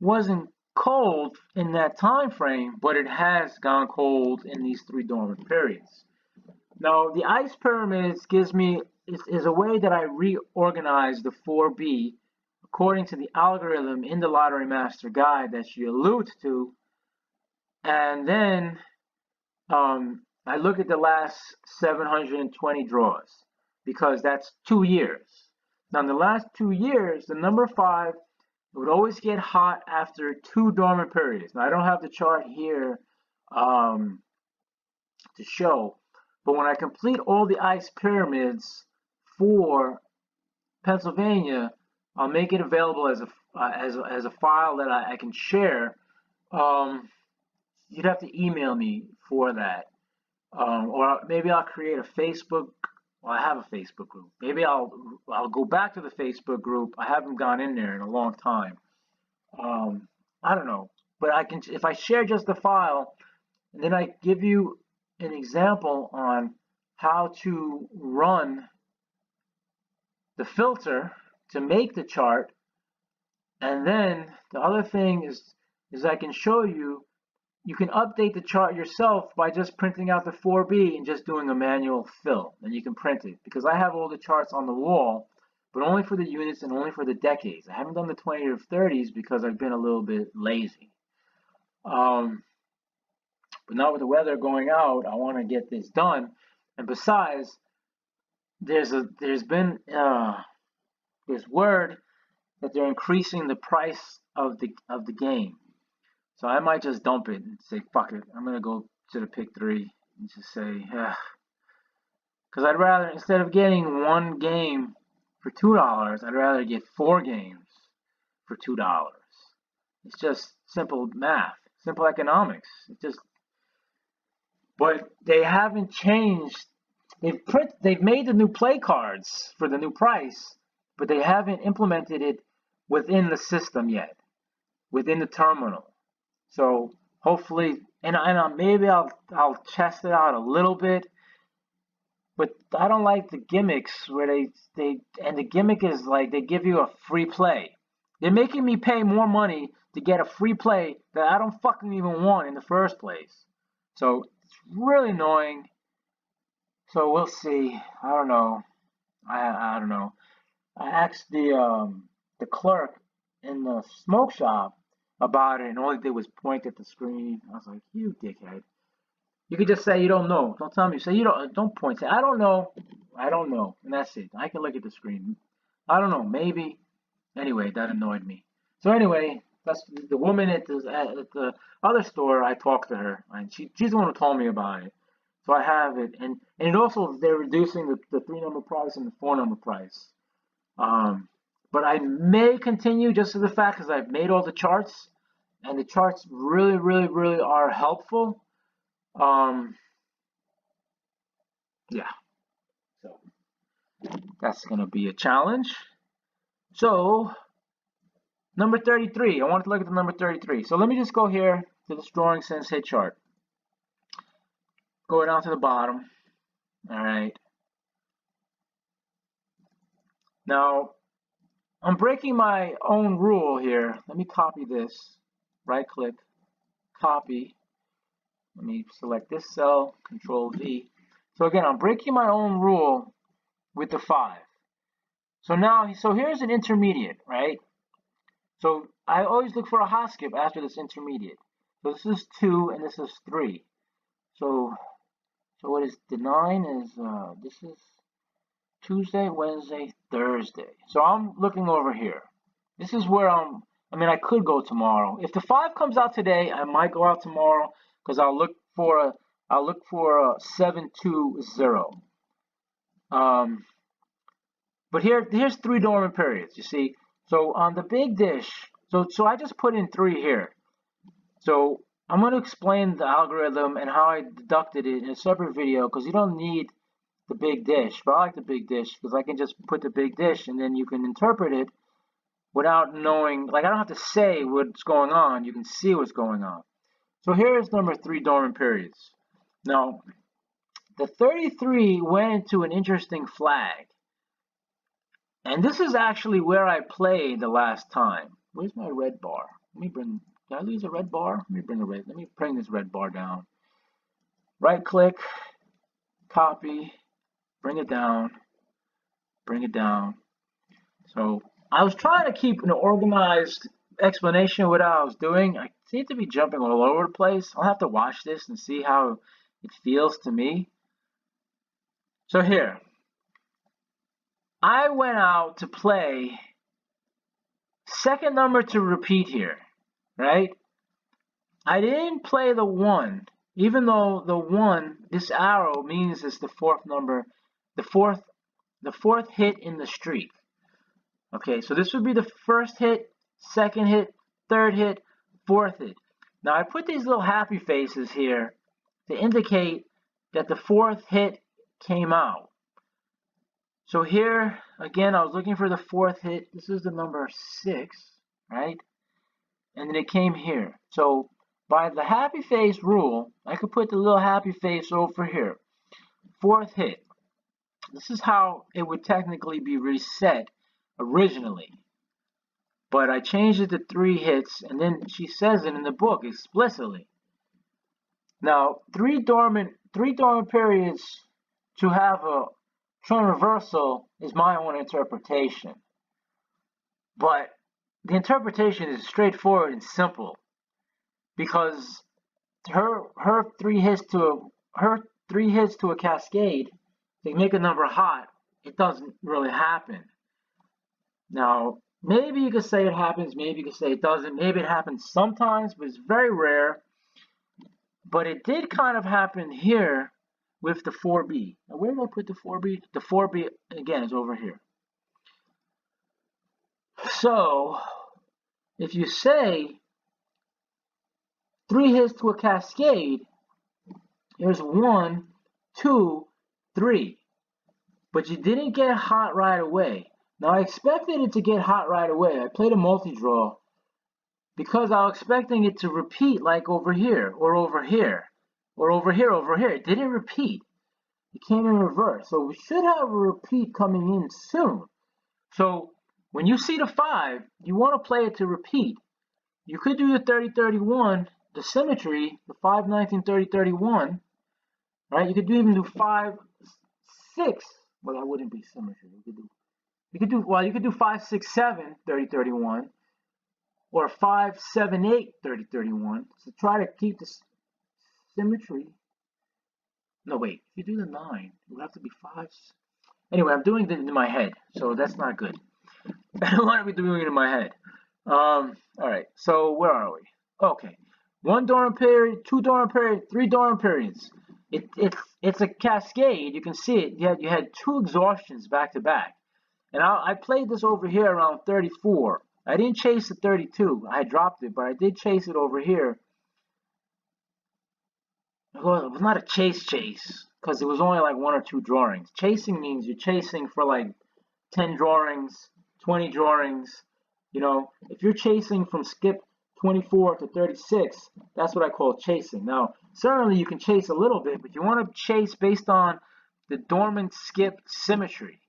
wasn't cold in that time frame, but it has gone cold in these 3 dormant periods. Now, the ice pyramids gives me is a way that I reorganize the 4B according to the algorithm in the Lottery Master Guide that she alludes to, and then I look at the last 720 draws because that's 2 years. Now, in the last 2 years, the number 5 would always get hot after 2 dormant periods. Now, I don't have the chart here to show, but when I complete all the ice pyramids for Pennsylvania, I'll make it available as a file that I can share. You'd have to email me for that, or maybe I'll create a Facebook. Well, I have a Facebook group. Maybe I'll go back to the Facebook group. I haven't gone in there in a long time. I don't know, but I can if I share just the file, and then I give you an example on how to run the filter to make the chart, and then the other thing is I can show you can update the chart yourself by just printing out the 4B and just doing a manual fill, and you can print it, because I have all the charts on the wall, but only for the units and only for the decades. I haven't done the 20 or 30s because I've been a little bit lazy. But now with the weather going out, I want to get this done. And besides, there's been this word that they're increasing the price of the game. So I might just dump it and say, fuck it, I'm gonna go to the pick 3 and just say, because I'd rather, instead of getting 1 game for $2, I'd rather get 4 games for $2. It's just simple math, simple economics. It just, but they haven't changed. They've made the new play cards for the new price, but they haven't implemented it within the system yet, within the terminal. So hopefully, and maybe I'll test it out a little bit, but I don't like the gimmicks where and the gimmick is like they give you a free play. They're making me pay more money to get a free play that I don't fucking even want in the first place. So it's really annoying. So we'll see. I don't know. I don't know. I asked the clerk in the smoke shop about it, and all he did was point at the screen. I was like, you dickhead. You could just say you don't know. Don't tell me. Say you don't point. Say I don't know. I don't know. And that's it. I can look at the screen. I don't know. Maybe. Anyway, that annoyed me. So anyway, that's the woman at the other store. I talked to her, and she's the one who told me about it. So I have it, and it also, they're reducing the 3-number price and the 4-number price. But I may continue just for the fact because I've made all the charts, and the charts really, really, really are helpful. Yeah, so that's going to be a challenge. So, number 33, I wanted to look at the number 33. So let me just go here to this drawing sense hit chart. Go down to the bottom. All right. Now, I'm breaking my own rule here. Let me copy this. Right click, copy. Let me select this cell, Control V. So again, I'm breaking my own rule with the 5. So here's an intermediate, right? So I always look for a hot skip after this intermediate. So this is 2 and this is 3. So what is the 9 is this is Tuesday, Wednesday, Thursday. So I'm looking over here. This is where I mean, I could go tomorrow. If the 5 comes out today, I might go out tomorrow because I'll look for a 720. But here's 3 dormant periods. You see, so on the big dish, so I just put in 3 here. So I'm going to explain the algorithm and how I deducted it in a separate video because you don't need the big dish. But I like the big dish because I can just put the big dish and then you can interpret it without knowing, like I don't have to say what's going on, you can see what's going on. So here's number 3 dormant periods. Now, the 33 went into an interesting flag. And this is actually where I played the last time. Where's my red bar? Did I lose a red bar? Let me bring this red bar down. Right click, copy, bring it down. So I was trying to keep an organized explanation of what I was doing. I seem to be jumping all over the place. I'll have to watch this and see how it feels to me. So here, I went out to play second number to repeat here, right? I didn't play the 1, even though the 1, this arrow means it's the 4th number, the fourth hit in the streak. Okay, so this would be the first hit, second hit, third hit, fourth hit. Now I put these little happy faces here to indicate that the 4th hit came out. So here, again, I was looking for the 4th hit. This is the number 6, right? And then it came here. So by the happy face rule, I could put the little happy face over here. 4th hit. This is how it would technically be reset originally. But I changed it to 3 hits, and then she says it in the book explicitly. Now, 3 dormant periods to have a trend reversal is my own interpretation. But the interpretation is straightforward and simple because her 3 hits to a cascade to make a number hot, it doesn't really happen. Now, maybe you could say it happens, maybe you could say it doesn't, maybe it happens sometimes, but it's very rare. But it did kind of happen here with the 4B. Now, where did I put the 4B? The 4B, again, is over here. So, if you say 3 hits to a cascade, there's 1, 2, 3. But you didn't get hot right away. Now, I expected it to get hot right away. I played a multi-draw because I was expecting it to repeat like over here, or over here, or over here, over here. It didn't repeat. It came in reverse. So we should have a repeat coming in soon. So when you see the 5, you want to play it to repeat. You could do the 30-31, the symmetry, the 5, 19, 30, 31, right? You could even do 5, 6. Well, that wouldn't be symmetry. You could do 5, 6, 7, 30, 31, or 5, 7, 8, 30, 31. So try to keep the symmetry. No, wait. If you do the 9, it would have to be 5. Anyway, I'm doing it in my head, so that's not good. I don't want to be doing it in my head. All right. So where are we? Okay. 1 dormant period, 2 dormant period, 3 dormant periods. It's a cascade. You can see it. You had 2 exhaustions back to back. And I played this over here around 34. I didn't chase the 32. I dropped it, but I did chase it over here. Well, it was not a chase because it was only like 1 or 2 drawings. Chasing means you're chasing for like 10 drawings, 20 drawings. You know, if you're chasing from skip 24 to 36, that's what I call chasing. Now, certainly you can chase a little bit, but you want to chase based on the dormant skip symmetry.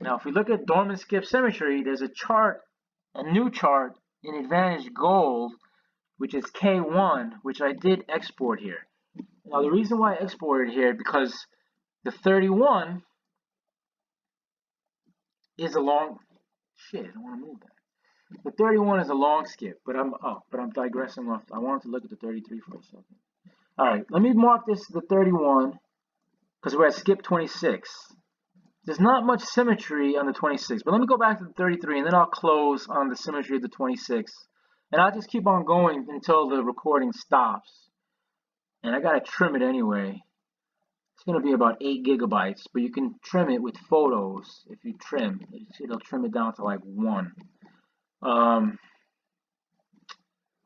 Now, if we look at dormant skip symmetry, there's a chart, a new chart in Advantage Gold, which is K1, which I did export here. Now, the reason why I exported here because the 31 is a long, shit, I don't want to move that. The 31 is a long skip, but I'm digressing off. I wanted to look at the 33 for a second. All right, let me mark this the 31 because we're at skip 26. There's not much symmetry on the 26, but let me go back to the 33 and then I'll close on the symmetry of the 26. And I'll just keep on going until the recording stops. And I gotta trim it anyway. It's gonna be about 8 gigabytes, but you can trim it with photos. If you trim, it'll trim it down to like 1. Oh,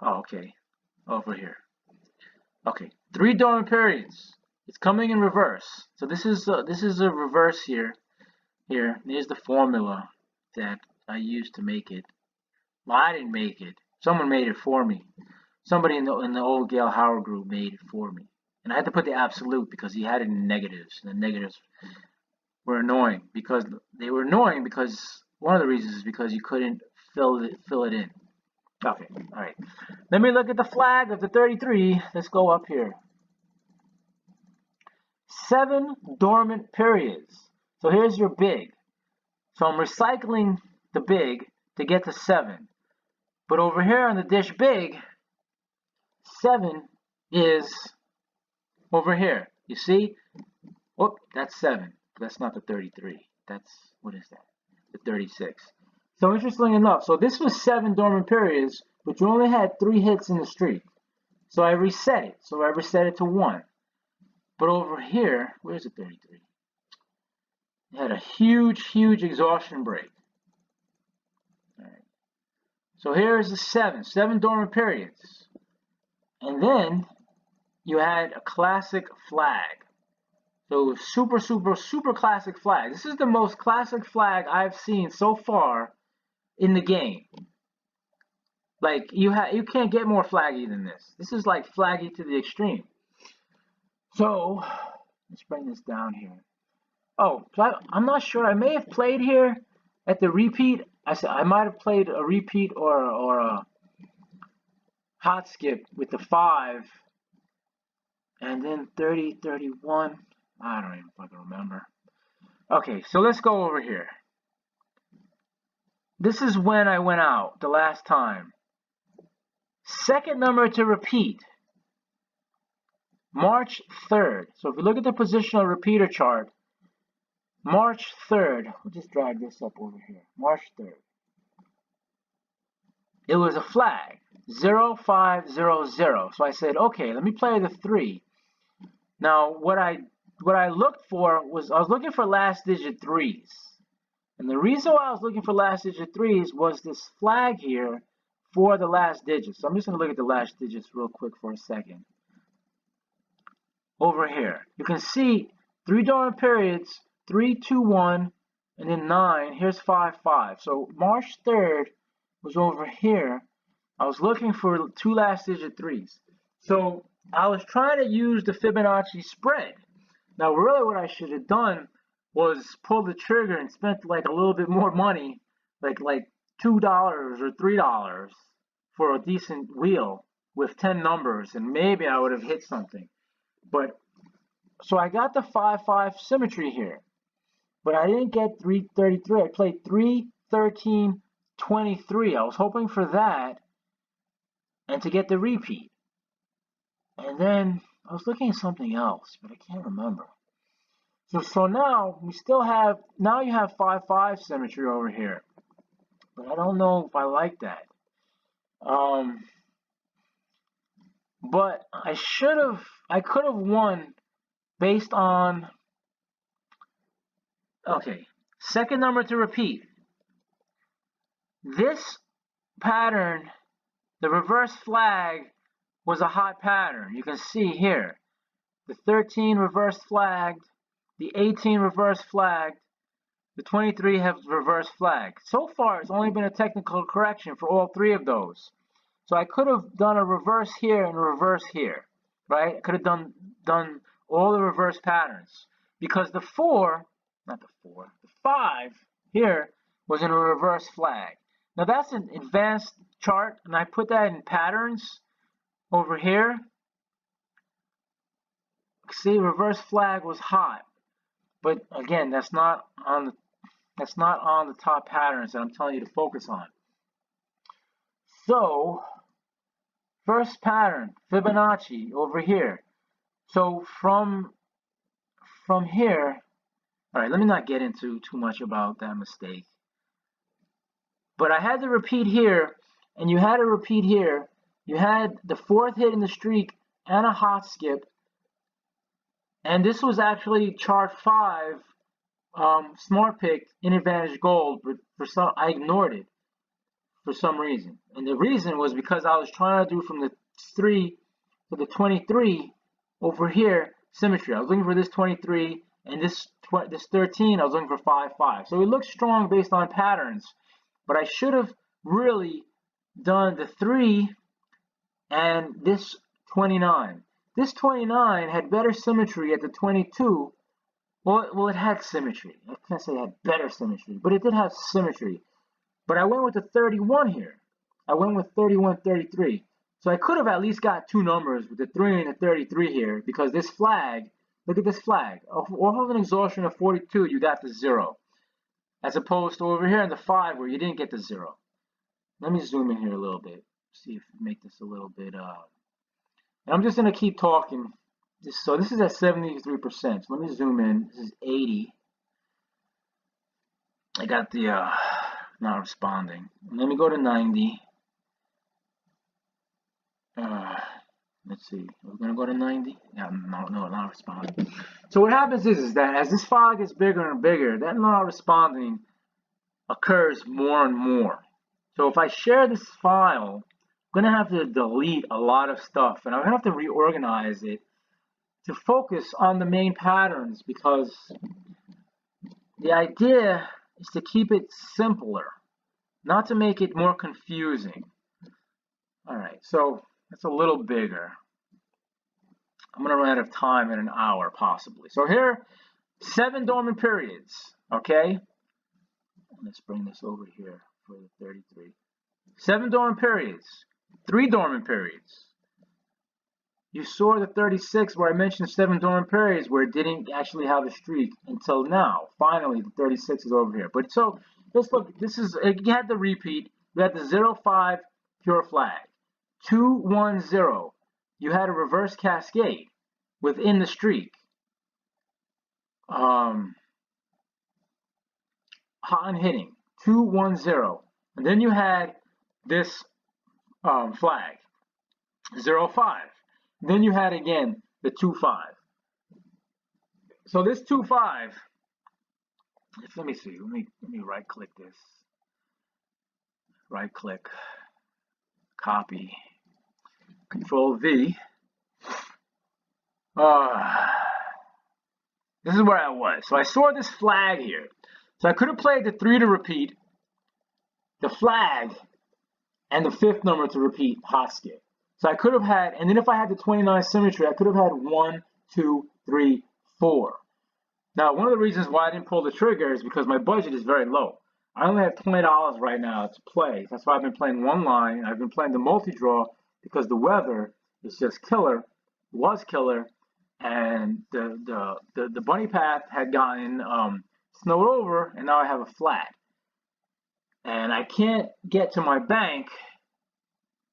okay, over here. Okay, 3 dormant periods. It's coming in reverse. So this is a reverse here. Here's the formula that I used to make it. Well, I didn't make it. Someone made it for me. Somebody in the old Gail Howard group made it for me. And I had to put the absolute because he had it in negatives. And the negatives were annoying because one of the reasons is because you couldn't fill it in. Okay, all right. Let me look at the flag of the 33. Let's go up here. 7 dormant periods. So here's your big. So I'm recycling the big to get to 7. But over here on the dish big, 7 is over here. You see? Oh, that's 7. That's not the 33. That's, what is that? The 36. So interestingly enough, so this was 7 dormant periods, but you only had 3 hits in the streak. So I reset it. So I reset it to 1. But over here, where's the 33? It had a huge exhaustion break. All right. So here's the 7 dormant periods. And then you had a classic flag. So super classic flag. This is the most classic flag I've seen so far in the game. Like you can't get more flaggy than this. This is like flaggy to the extreme. So let's bring this down here. Oh, so I'm not sure. I may have played here at the repeat. I might have played a repeat or a hot skip with the 5, and then 30, 31. I don't even fucking remember. Okay, so let's go over here. This is when I went out the last time. Second number to repeat. March 3rd. So if you look at the positional repeater chart, March 3rd, we'll just drag this up over here. March 3rd. It was a flag, 0500. So I said, okay, let me play the 3. Now, what I looked for was, I was looking for last digit 3s. And the reason why I was looking for last digit 3s was this flag here for the last digits. So I'm just going to look at the last digits real quick for a second. Over here, you can see 3 dormant periods, 3, 2, 1, and then 9. Here's 5, 5. So March 3rd was over here. I was looking for 2 last digit 3s. So I was trying to use the Fibonacci spread. Now really what I should have done was pull the trigger and spent like a little bit more money, like $2 or $3 for a decent wheel with 10 numbers, and maybe I would have hit something. But so I got the 5-5 symmetry here, but I didn't get 333. I played 3, 13, 23. I was hoping for that and to get the repeat. And then I was looking at something else, but I can't remember. So now we still have, now you have 5-5 symmetry over here, but I don't know if I like that. But I could have won based on, okay, second number to repeat. This pattern, the reverse flag, was a hot pattern. You can see here, the 13 reverse flagged, the 18 reverse flagged, the 23 have reverse flagged. So far, it's only been a technical correction for all 3 of those. So I could have done a reverse here and a reverse here, right? I could have done all the reverse patterns because the 5 here was in a reverse flag. Now that's an advanced chart, and I put that in patterns over here. See, reverse flag was hot, but again, that's not on the that's not on the top patterns that I'm telling you to focus on. So, first pattern, Fibonacci over here. So from here, all right, let me not get into too much about that mistake. But I had to repeat here, and you had to repeat here. You had the fourth hit in the streak and a hot skip. And this was actually chart 5, smart pick in advantage gold, but for some I ignored it for some reason. And the reason was because I was trying to do from the 3 to the 23 over here symmetry. I was looking for this 23 and this 13. I was looking for 5-5. So it looks strong based on patterns, but I should have really done the 3 and this 29. This 29 had better symmetry at the 22. Well, it had symmetry. I can't say it had better symmetry, but it did have symmetry. But I went with the 31 here. I went with 31, 33. So I could have at least got two numbers with the 3 and the 33 here, because this flag, look at this flag. Off of an exhaustion of 42, you got the 0. As opposed to over here in the 5 where you didn't get the 0. Let me zoom in here a little bit. See if we make this a little bit... And I'm just going to keep talking. So this is at 73%. So let me zoom in. This is 80. I got the not responding. Let me go to 90. Let's see. We're going to go to 90. Yeah, no, not responding. So what happens is that as this file gets bigger and bigger, that not responding occurs more and more. So if I share this file, I'm going to have to delete a lot of stuff, and I'm going to have to reorganize it to focus on the main patterns, because the idea is to keep it simpler, not to make it more confusing. All right, so that's a little bigger. I'm going to run out of time in an hour, possibly. So here, 7 dormant periods, okay? Let's bring this over here for the 33. 7 dormant periods. 3 dormant periods. You saw the 36 where I mentioned 7 dormant periods where it didn't actually have a streak until now. Finally, the 36 is over here. But so, let's look. This is, you had the repeat. You had the 0-5 pure flag. 2-1-0. You had a reverse cascade within the streak. Hot and hitting. 2-1-0. And then you had this flag. 0-5. Then you had again the 2-5. So this 2-5, let me see. Let me right click this. Right click, copy, Control V. This is where I was. So I saw this flag here. So I could have played the 3 to repeat, the flag, and the 5th number to repeat hot skip. So I could have had, and then if I had the 29 symmetry, I could have had 1, 2, 3, 4. Now, one of the reasons why I didn't pull the trigger is because my budget is very low. I only have $20 right now to play. That's why I've been playing one line. I've been playing the multi-draw because the weather is just killer, was killer, and the bunny path had gotten snowed over, and now I have a flat. And I can't get to my bank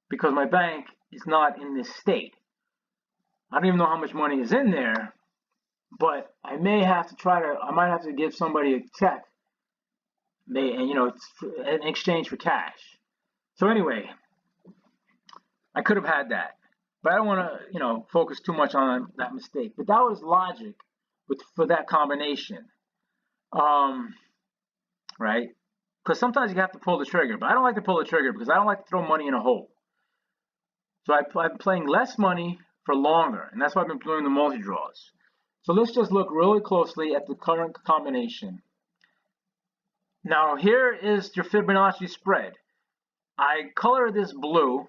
because my bank is not in this state. I don't even know how much money is in there, but I may have to I might have to give somebody a check, and in exchange for cash. So anyway, I could have had that, but I don't want to, focus too much on that mistake. But that was logic for that combination, right? Because sometimes you have to pull the trigger, but I don't like to pull the trigger because I don't like to throw money in a hole. So I'm playing less money for longer, and that's why I've been doing the multi-draws. So let's just look really closely at the current combination. Now here is your Fibonacci spread. I color this blue,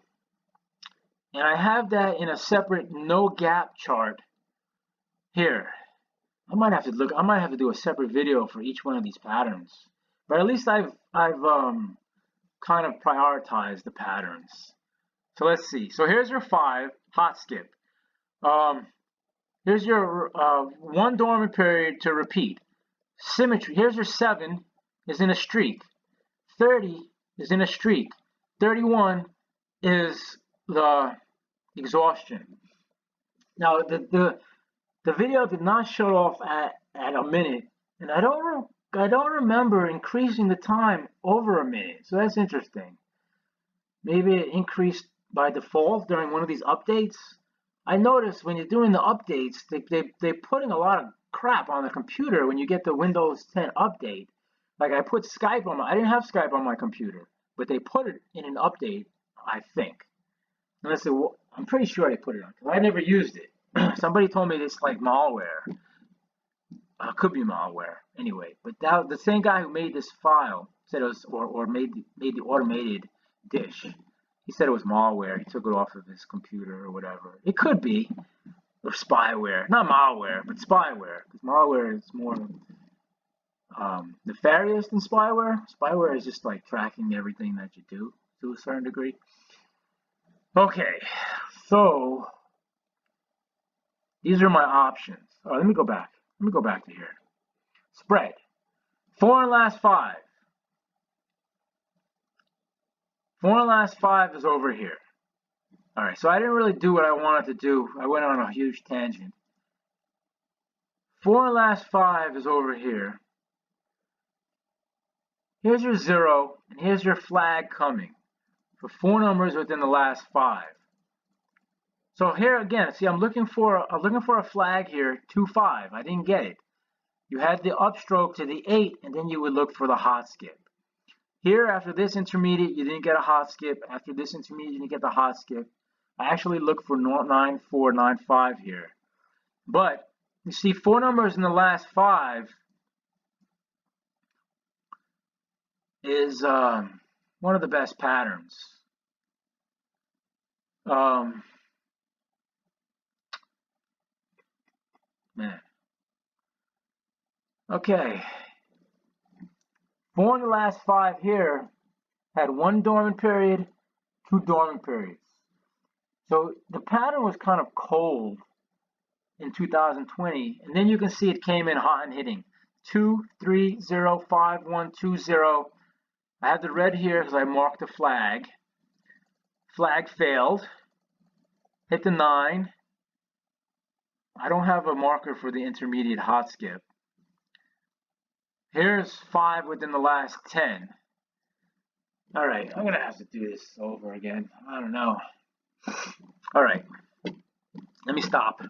and I have that in a separate no gap chart here. I might have to do a separate video for each one of these patterns, but at least I've kind of prioritized the patterns. So let's see. So here's your 5 hot skip. Here's your 1 dormant period to repeat. Symmetry. Here's your 7 is in a streak. 30 is in a streak. 31 is the exhaustion. Now the video did not show off at a minute, and I don't remember increasing the time over a minute. So that's interesting. Maybe it increased by default during one of these updates. I noticed when you're doing the updates, they're putting a lot of crap on the computer when you get the Windows 10 update. Like I put Skype on I didn't have Skype on my computer, but they put it in an update, I think. And I said, well, I'm pretty sure they put it on, because I never used it. Somebody told me it's like malware. Could be malware, anyway. But the same guy who made this file said it was, or made the automated dish. He said it was malware. He took it off of his computer or whatever. It could be, or spyware. Not malware, but spyware. Because malware is more nefarious than spyware. Spyware is just like tracking everything that you do to a certain degree. Okay, so these are my options. Oh, let me go back. Let me go back to here. Spread. 4 and last 5. 4 and last 5 is over here. All right, so I didn't really do what I wanted to do. I went on a huge tangent. 4 and last 5 is over here. Here's your 0, and here's your flag coming for 4 numbers within the last 5. So here again, see, I'm looking for a flag here, 2, 5. I didn't get it. You had the upstroke to the 8, and then you would look for the hot skip. Here, after this intermediate, you didn't get a hot skip. After this intermediate, you didn't get the hot skip. I actually looked for 9, 4, 9, 5 here. But you see, 4 numbers in the last 5 is one of the best patterns. Man. Okay. 4 in the last 5 here had 1 dormant period, 2 dormant periods. So the pattern was kind of cold in 2020, and then you can see it came in hot and hitting. 2, 3, 0, 5, 1, 2, 0. I have the red here because I marked the flag. Flag failed. Hit the 9. I don't have a marker for the intermediate hot skip. Here's 5 within the last 10. All right, I'm going to have to do this over again. I don't know. All right, let me stop,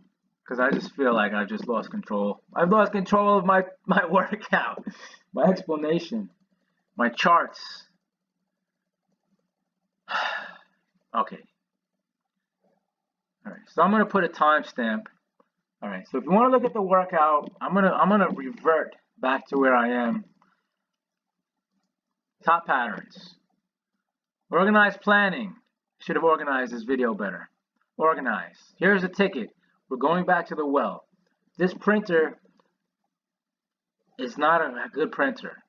because I just feel like I've just lost control. I've lost control of my workout, my explanation, my charts. Okay. All right, so I'm going to put a timestamp. All right, so if you want to look at the workout, I'm gonna revert back to where I am. Top patterns. Organized planning. Should have organized this video better. Organize. Here's the ticket. We're going back to the well. This printer is not a good printer.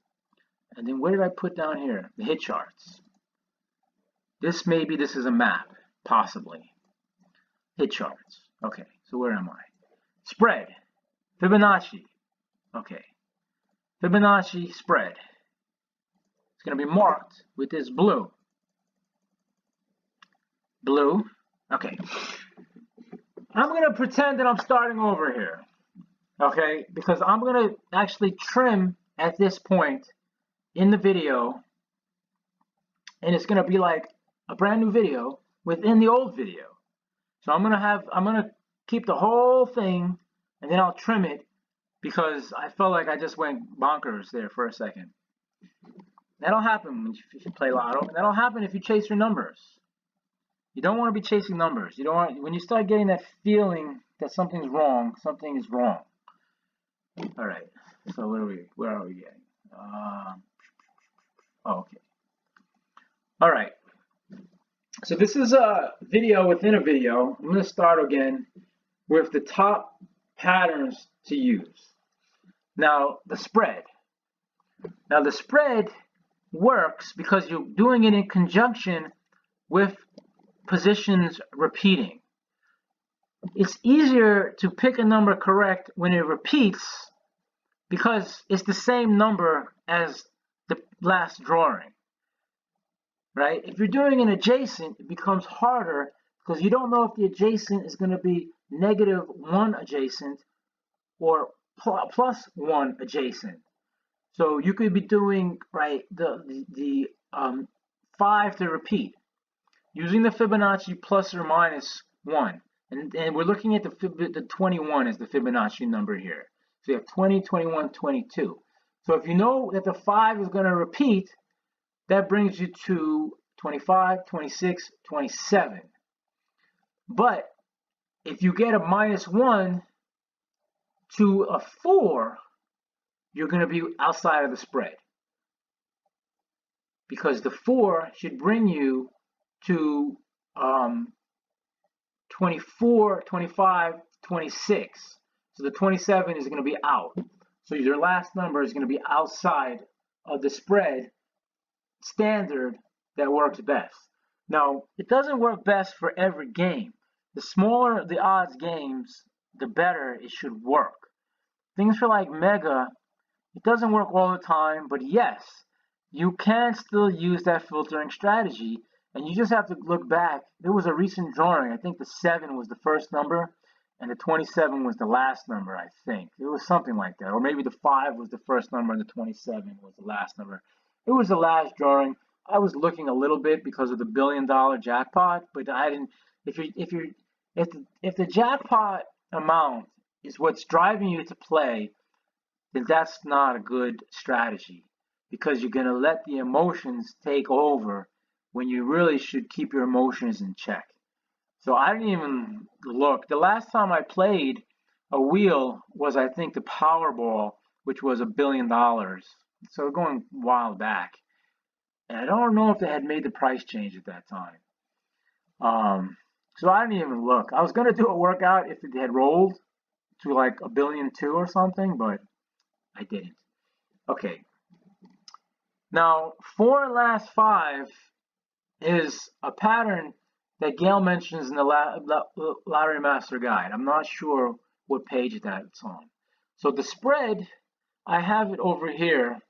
And then what did I put down here? The hit charts. This is a map, possibly. Hit charts. Okay, so where am I? Spread. Fibonacci. Okay. Fibonacci spread. It's going to be marked with this blue. Blue. Okay. I'm going to pretend that I'm starting over here. Okay? Because I'm going to actually trim at this point in the video. And it's going to be like a brand new video within the old video. So I'm going to keep the whole thing, and then I'll trim it, because I felt like I just went bonkers there for a second. That'll happen if you play lotto. That'll happen if you chase your numbers. You don't want to be chasing numbers. You don't want, when you start getting that feeling that something's wrong, something is wrong. All right. So where are we getting? Okay. All right. So this is a video within a video. I'm going to start again with the top patterns to use. Now, the spread. Now, the spread works because you're doing it in conjunction with positions repeating. It's easier to pick a number correct when it repeats, because it's the same number as last drawing, right? If you're doing an adjacent, it becomes harder because you don't know if the adjacent is going to be -1 adjacent or +1 adjacent. So you could be doing, right, the 5 to repeat, using the Fibonacci ±1. And we're looking at the 21 as the Fibonacci number here. So you have 20, 21, 22. So if you know that the 5 is going to repeat, that brings you to 25, 26, 27. But if you get a -1 to a 4, you're going to be outside of the spread, because the 4 should bring you to 24, 25, 26. So the 27 is going to be out. So your last number is going to be outside of the spread standard that works best. Now, it doesn't work best for every game. The smaller the odds games, the better it should work. Things for like Mega, it doesn't work all the time, but yes, you can still use that filtering strategy, and you just have to look back. There was a recent drawing. I think the 7 was the first number, and the 27 was the last number, I think. It was something like that. Or maybe the 5 was the first number, and the 27 was the last number. It was the last drawing. I was looking a little bit because of the $1 billion jackpot, but I didn't. If the jackpot amount is what's driving you to play, then that's not a good strategy, because you're going to let the emotions take over when you really should keep your emotions in check. So I didn't even look. The last time I played a wheel was, I think, the Powerball, which was $1 billion. So going a while back. And I don't know if they had made the price change at that time. So I didn't even look. I was going to do a workout if it had rolled to like $1.2 billion or something, but I didn't. Okay. Now, 4 last 5 is a pattern that Gail mentions in the Lottery Master Guide. I'm not sure what page that's on. So the spread, I have it over here.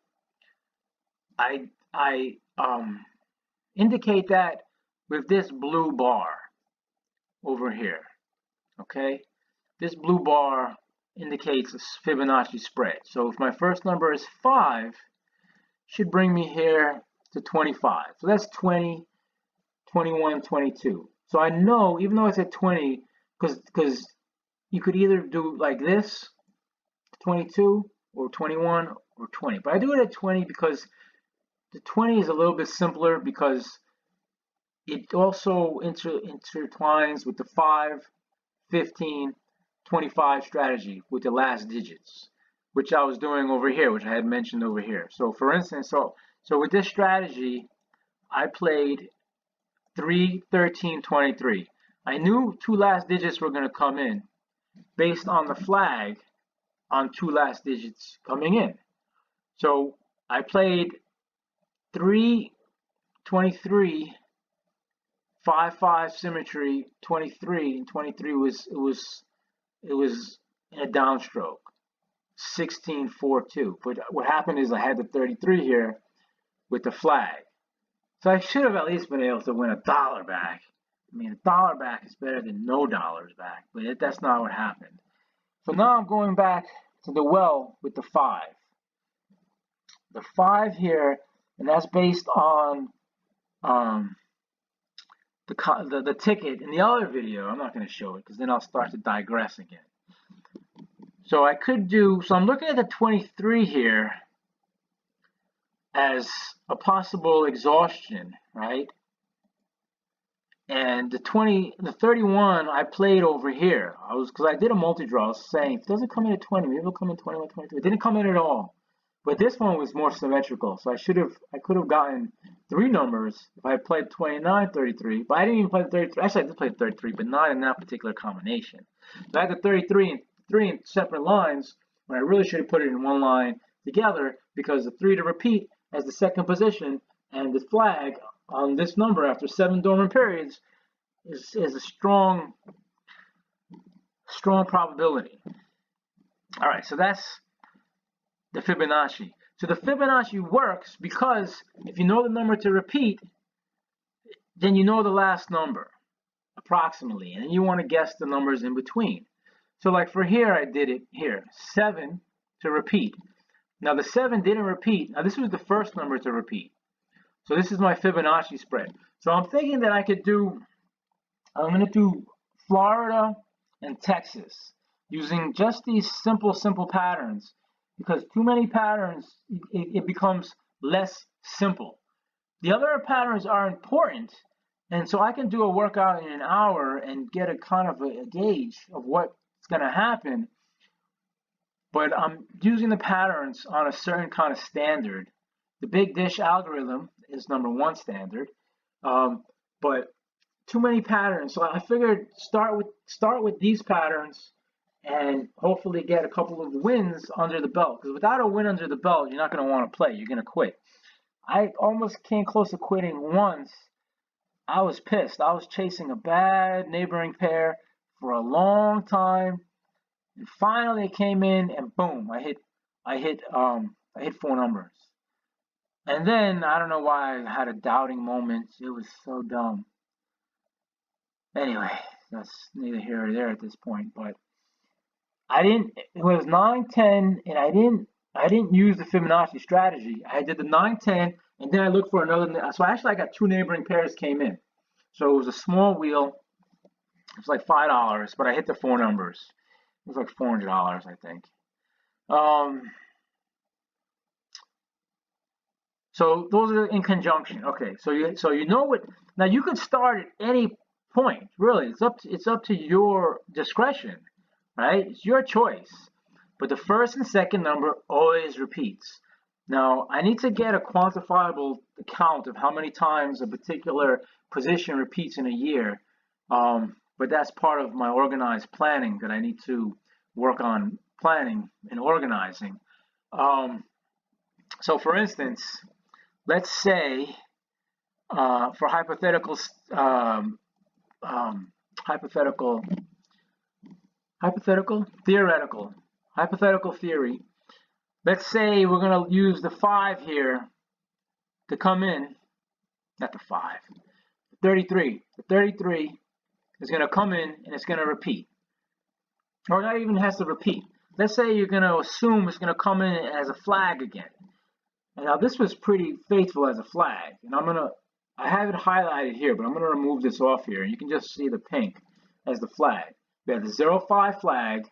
I indicate that with this blue bar over here. Okay, this blue bar indicates a Fibonacci spread. So if my first number is 5, should bring me here to 25. So that's 20, 21, 22. So I know, even though it's at 20, because you could either do like this, 22, or 21, or 20. But I do it at 20 because the 20 is a little bit simpler, because it also intertwines with the 5, 15, 25 strategy with the last digits, which I was doing over here, which I had mentioned over here. So for instance, so with this strategy, I played 3, 13, 23. I knew 2 last digits were going to come in based on the flag on 2 last digits coming in. So I played 3, 23, 5, 5 symmetry, 23, and 23 was in a downstroke, 16, 4, 2. But what happened is I had the 33 here with the flag. So I should have at least been able to win $1 back. I mean, $1 back is better than no dollars back, but that's not what happened. So now I'm going back to the well with the 5. The 5 here, and that's based on the ticket in the other video. I'm not going to show it because then I'll start to digress again. So I could do, so I'm looking at the 23 here as a possible exhaustion, right? And the 31 I played over here. Because I did a multi-draw, I was saying, if it doesn't come in at 20, maybe it'll come in 21, 22. It didn't come in at all. But this one was more symmetrical, so I could have gotten 3 numbers if I had played 29, 33. But I didn't even play the 33. Actually, I did play the 33, but not in that particular combination. So I had the 33 and 3 in separate lines, when I really should have put it in one line together, because the 3 to repeat as the second position and the flag on this number after 7 dormant periods is a strong probability. All right, so that's the Fibonacci. So the Fibonacci works because if you know the number to repeat, then you know the last number approximately, and then you want to guess the numbers in between. So like for here, I did it here, 7 to repeat. Now the 7 didn't repeat. Now this was the first number to repeat. So this is my Fibonacci spread. So I'm thinking that I'm going to do Florida and Texas using just these simple patterns, because too many patterns, it becomes less simple. The other patterns are important, and so I can do a workout in an hour and get a kind of a gauge of what's going to happen, but I'm using the patterns on a certain kind of standard. The big dish algorithm is number 1 standard, but too many patterns. So I figured start with these patterns and hopefully get a couple of wins under the belt. Because without a win under the belt, you're not going to want to play. You're going to quit. I almost came close to quitting once. I was pissed. I was chasing a bad neighboring pair for a long time, and finally it came in, and boom! I hit 4 numbers. And then I don't know why I had a doubting moment. It was so dumb. Anyway, that's neither here or there at this point. But it was 9, 10, and I didn't use the Fibonacci strategy. I did the 9, 10, and then I looked for another. So actually I got 2 neighboring pairs came in. So it was a small wheel. It was like $5, but I hit the 4 numbers. It was like $400, I think. So those are in conjunction. Okay, so you know what. Now you could start at any point. Really, it's up to your discretion, right? It's your choice. But the first and second number always repeats. Now I need to get a quantifiable count of how many times a particular position repeats in a year. But that's part of my organized planning that I need to work on planning and organizing. So for instance, let's say for hypothetical theory, let's say we're going to use the 5 here to come in, not the 5, the 33. The 33 is going to come in and it's going to repeat. Or not even has to repeat. Let's say you're going to assume it's going to come in as a flag again. And now this was pretty faithful as a flag. And I have it highlighted here, but I'm going to remove this off here. And you can just see the pink as the flag. We have the 0-5 flag.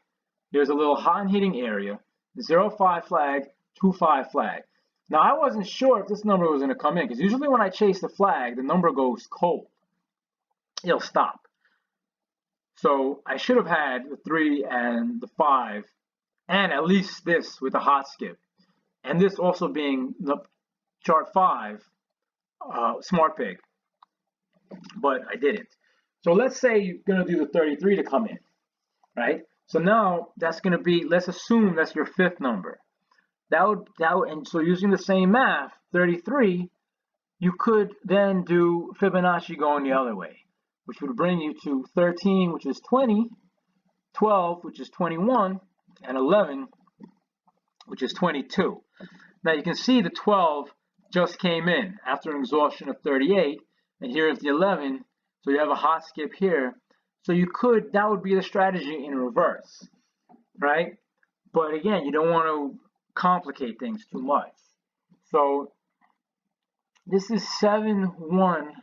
There's a little hot and heating area. The 0-5 flag, 2-5 flag. Now I wasn't sure if this number was going to come in, because usually when I chase the flag, the number goes cold. It'll stop. So I should have had the 3 and the 5, and at least this with the hot skip. And this also being the chart 5, smart pig. But I didn't. So let's say you're going to do the 33 to come in, right? So now that's going to be, let's assume that's your 5th number. And so using the same math, 33, you could then do Fibonacci going the other way, which would bring you to 13, which is 20, 12, which is 21, and 11, which is 22. Now you can see the 12 just came in after an exhaustion of 38, and here's the 11, so you have a hot skip here. So that would be the strategy in reverse, right? But again, you don't want to complicate things too much. So this is 7-1.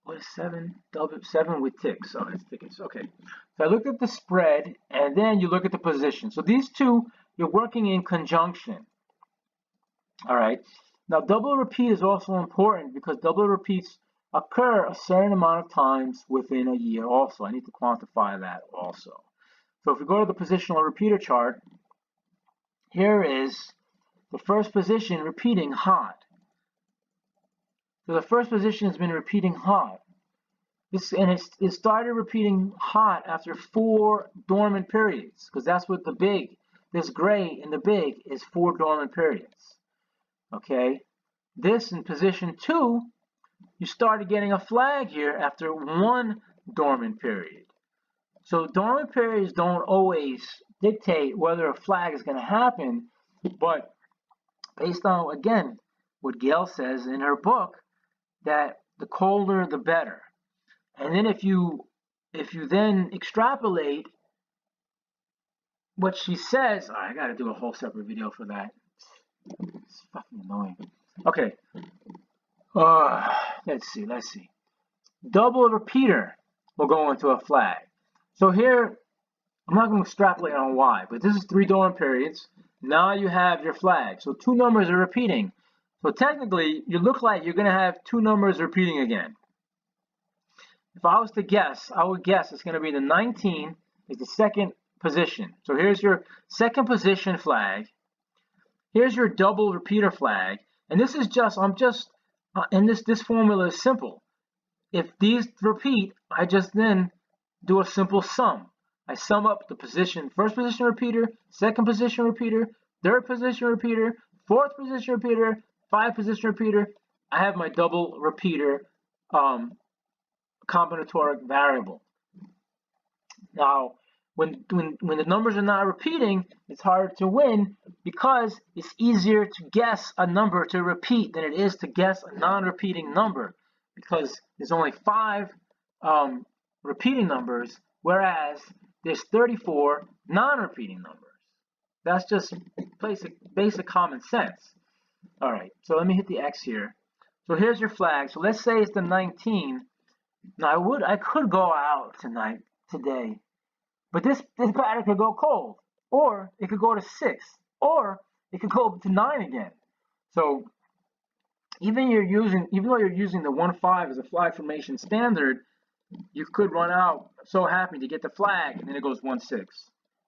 What is 7? 7 with ticks. Oh, it's tickets. Okay. So I looked at the spread, and then you look at the position. So these two, you're working in conjunction. All right. Now double repeat is also important because double repeats occur a certain amount of times within a year also. I need to quantify that also. So if we go to the positional repeater chart, here is the first position repeating hot. So the first position has been repeating hot. It started repeating hot after 4 dormant periods, because that's what this gray in the big is 4 dormant periods. Okay, this in position 2, you started getting a flag here after 1 dormant period. So dormant periods don't always dictate whether a flag is going to happen, but based on, again, what Gail says in her book, that the colder the better. And then if you then extrapolate what she says, I got to do a whole separate video for that. It's fucking annoying. Okay. Let's see. Double repeater will go into a flag. So here, I'm not going to extrapolate on why, but this is 3 dormant periods. Now you have your flag. So 2 numbers are repeating. So technically, you look like you're going to have 2 numbers repeating again. If I was to guess, I would guess it's going to be the 19 is the second position. So here's your second position flag. Here's your double repeater flag. And this is just, and this formula is simple. If these repeat, I just then do a simple sum. I sum up the position, first position repeater, second position repeater, third position repeater, fourth position repeater, 5 position repeater. I have my double repeater combinatoric variable. Now, when the numbers are not repeating, it's harder to win because it's easier to guess a number to repeat than it is to guess a non-repeating number, because there's only 5 repeating numbers, whereas there's 34 non-repeating numbers. That's just basic common sense. All right, so let me hit the X here. So here's your flag. So let's say it's the 19. Now I could go out today, but this pattern could go cold, or it could go to 6, or it could go to 9 again. So even though you're using the 1-5 as a flag formation standard, you could run out so happy to get the flag, and then it goes 1-6,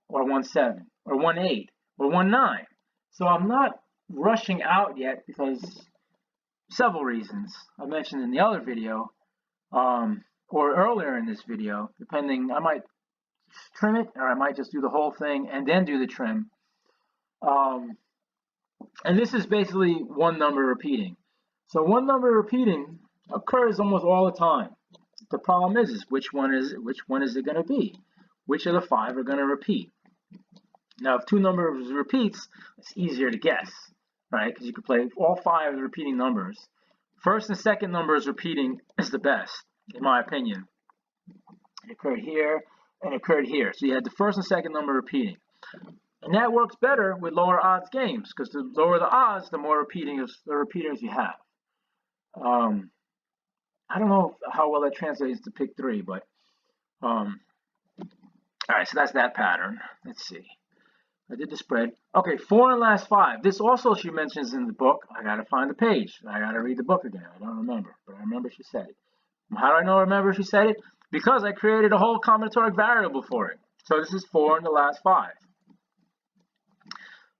or 1-7, or 1-8, or 1-9. So I'm not rushing out yet because several reasons I mentioned in the other video, or earlier in this video, depending. I might trim it, or I might just do the whole thing and then do the trim. And this is basically one number repeating. So one number repeating occurs almost all the time. The problem is which one is it going to be? Which of the 5 are going to repeat? Now, if 2 numbers repeats, it's easier to guess, right? Because you can play all 5 repeating numbers. First and second numbers repeating is the best, in my opinion. It occurred here and it occurred here. So you had the first and second number repeating. And that works better with lower odds games, because the lower the odds, the more repeaters you have. I don't know how well that translates to pick 3, but all right, so that's that pattern. Let's see. I did the spread. Okay, 4 and last 5. This also she mentions in the book. I gotta find the page. I gotta read the book again. I don't remember, but I remember she said it. How do I remember she said it? Because I created a whole combinatoric variable for it. So this is 4 and the last 5.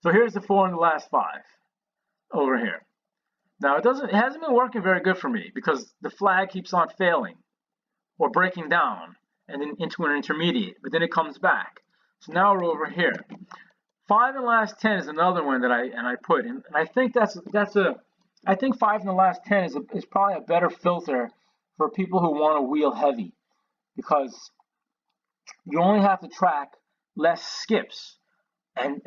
So here's the 4 and the last 5 over here. Now it hasn't been working very good for me because the flag keeps on failing or breaking down and then into an intermediate, but then it comes back. So now we're over here. 5 and last 10 is another one that I put in, and I think I think 5 and the last 10 is probably a better filter for people who want to wheel heavy, because you only have to track less skips. And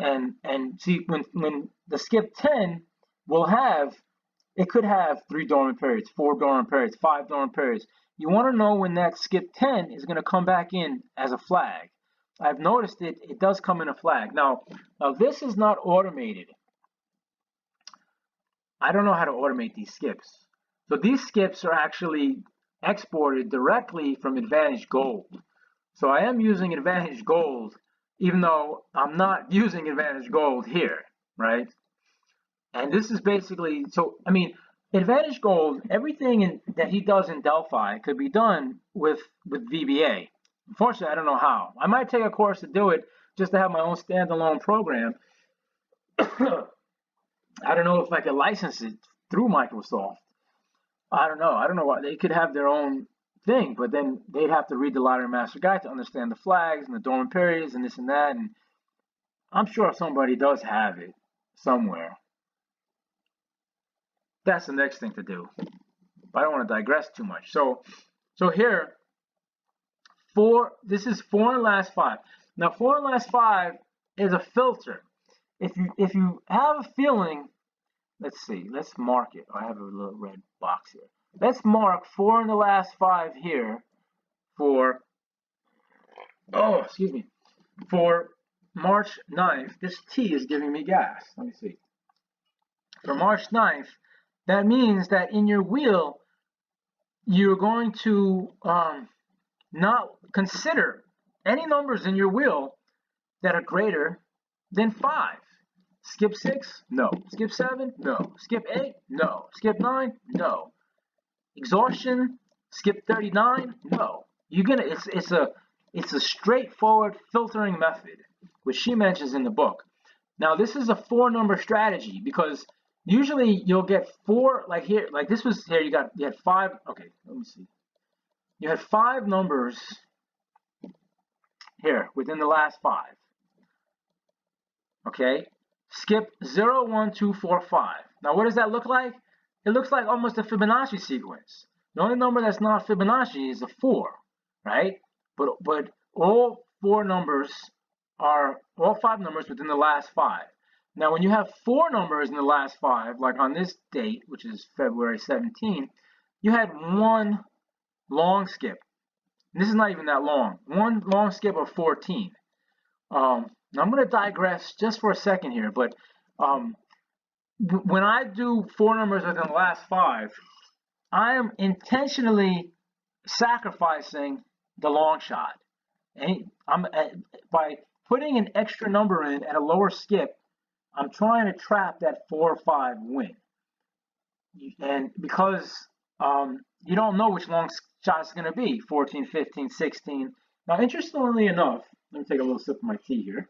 see, when the skip 10 it could have 3 dormant periods, 4 dormant periods, 5 dormant periods. You want to know when that skip 10 is going to come back in as a flag. I've noticed it does come in a flag. Now this is not automated. I don't know how to automate these skips. So these skips are actually exported directly from Advantage Gold. So I am using Advantage Gold, even though I'm not using Advantage Gold here, right? And this is basically, so, I mean, Advantage Gold, everything that he does in Delphi could be done with VBA. Unfortunately, I don't know how. I might take a course to do it just to have my own standalone program. I don't know if I could license it through Microsoft. I don't know why. They could have their own thing, but then they'd have to read the Lottery Master Guide to understand the flags and the dormant periods and this and that. And I'm sure somebody does have it somewhere. That's the next thing to do. But I don't want to digress too much. So here, this is 4 and last 5. Now 4 and last 5 is a filter. If you have a feeling, let's see, let's mark it. I have a little red box here. Let's mark 4 in the last 5 here for, oh, excuse me, for March 9th. This T is giving me gas. Let me see. For March 9th, that means that in your wheel, you're going to not consider any numbers in your wheel that are greater than 5. Skip 6? No. Skip 7? No. Skip 8? No. Skip 9? No. Exhaustion? Skip 39? No. You're gonna. It's a straightforward filtering method, which she mentions in the book. Now this is a 4-number strategy because usually you'll get 4, like here, like this was here. You had 5. Okay, let me see. You had 5 numbers here within the last 5. Okay, skip 0, 1, 2, 4, 5. Now what does that look like? It looks like almost a Fibonacci sequence. The only number that's not Fibonacci is a 4, right? But all 4 numbers are all 5 numbers within the last 5. Now when you have 4 numbers in the last 5, like on this date, which is February 17, you had 1 long skip. And this is not even that long. 1 long skip of 14. Now I'm going to digress just for a second here, but when I do 4 numbers within the last 5, I am intentionally sacrificing the long shot. And by putting an extra number in at a lower skip, I'm trying to trap that 4 or 5 win. And because you don't know which long shot is going to be, 14, 15, 16. Now, interestingly enough, let me take a little sip of my tea here.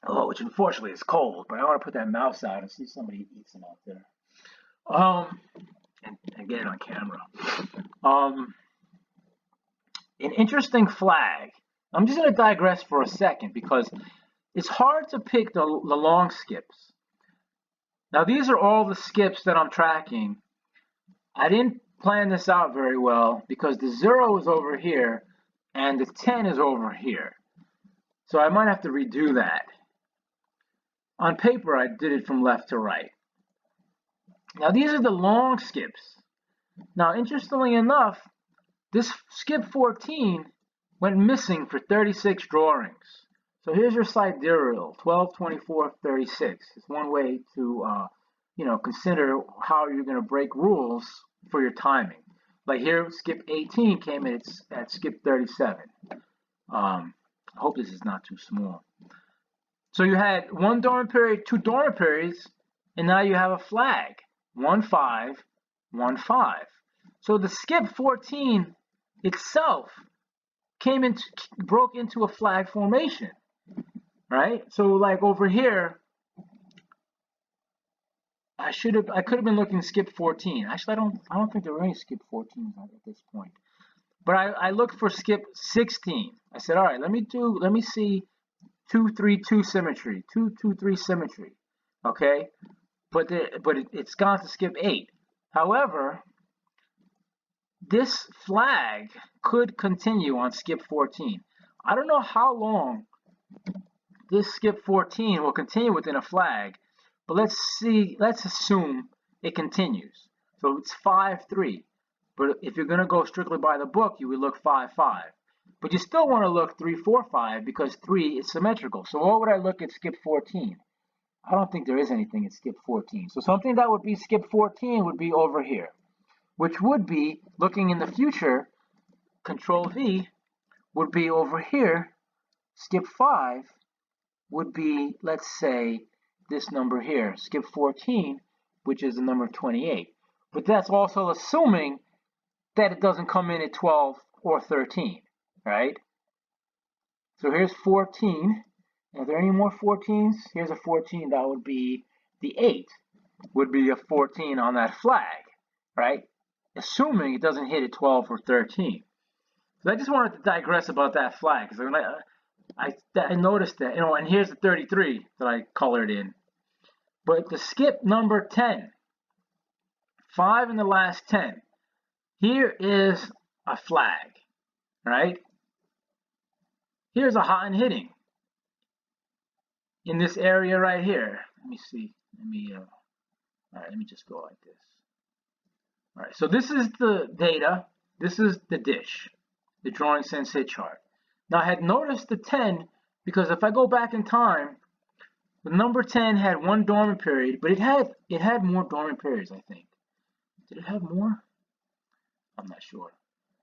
Oh, which unfortunately is cold, but I want to put that mouse out and see somebody eat some out there. And get it on camera. An interesting flag. I'm just going to digress for a second because it's hard to pick the long skips. Now, these are all the skips that I'm tracking. I didn't plan this out very well because the 0 is over here and the 10 is over here. So I might have to redo that. On paper, I did it from left to right. Now, these are the long skips. Now, interestingly enough, this skip 14 went missing for 36 drawings. So here's your sidereal, 12, 24, 36. It's one way to, consider how you're going to break rules for your timing. Like here, skip 18 came in at skip 37. I hope this is not too small. So you had 1 dormant period, 2 dormant periods, and now you have a flag. 1, 5, 1, 5. So the skip 14 itself broke into a flag formation, right? So like over here, I could have been looking at skip 14. Actually, I don't think there were any skip 14s at this point. But I looked for skip 16. I said, all right, let me see 2, 3, 2 symmetry, 2, 2, 3 symmetry, okay? But it's gone to skip 8. However, this flag could continue on skip 14. I don't know how long this skip 14 will continue within a flag, but let's assume it continues. So it's 5, 3. But if you're going to go strictly by the book, you would look 5, 5. But you still want to look 3, 4, 5 because 3 is symmetrical. So what would I look at skip 14? I don't think there is anything at skip 14. So something that would be skip 14 would be over here, which would be, looking in the future, Control V would be over here. Skip 5 would be, let's say, this number here, skip 14, which is the number 28. But that's also assuming that it doesn't come in at 12 or 13, right? So here's 14. Are there any more 14s? Here's a 14. That would be the 8. Would be a 14 on that flag, right? Assuming it doesn't hit at 12 or 13. So I just wanted to digress about that flag because I noticed that, and here's the 33 that I colored in. But the skip number 10, 5 in the last 10. Here is a flag, right? here's a hot and hitting in this area right here. Let me see. All right, let me just go like this. All right, so this is the data. This is the dish, the drawing sensei chart. Now I had noticed the 10 because if I go back in time, the number 10 had one dormant period, but it had more dormant periods, I think. Did it have more? I'm not sure.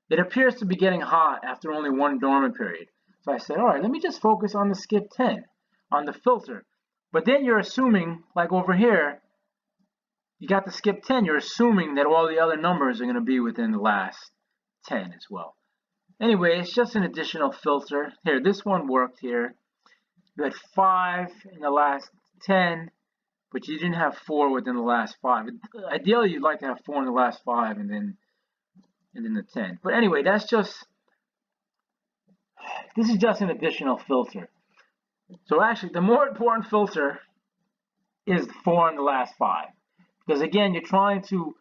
It appears to be getting hot after only one dormant period. So I said, all right, let me just focus on the skip 10, on the filter. But then you're assuming, like over here, you got the skip 10, you're assuming that all the other numbers are going to be within the last 10 as well. Anyway, it's just an additional filter. Here, this one worked here. You had 5 in the last 10, but you didn't have 4 within the last 5. Ideally, you'd like to have 4 in the last 5 and then the 10. But anyway, this is just an additional filter. So actually, the more important filter is 4 in the last 5. Because again, you're trying to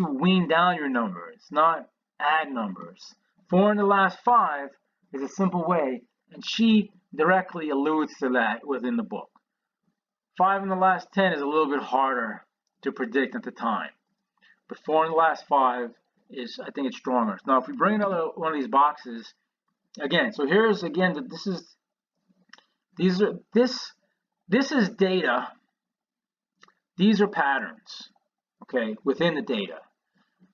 wean down your numbers, not add numbers. 4 in the last 5 is a simple way, and she directly alludes to that within the book. 5 in the last 10 is a little bit harder to predict at the time, but 4 in the last 5 is, I think, it's stronger. Now, if we bring another one of these boxes, again, so here's again this is data. These are patterns, okay, within the data.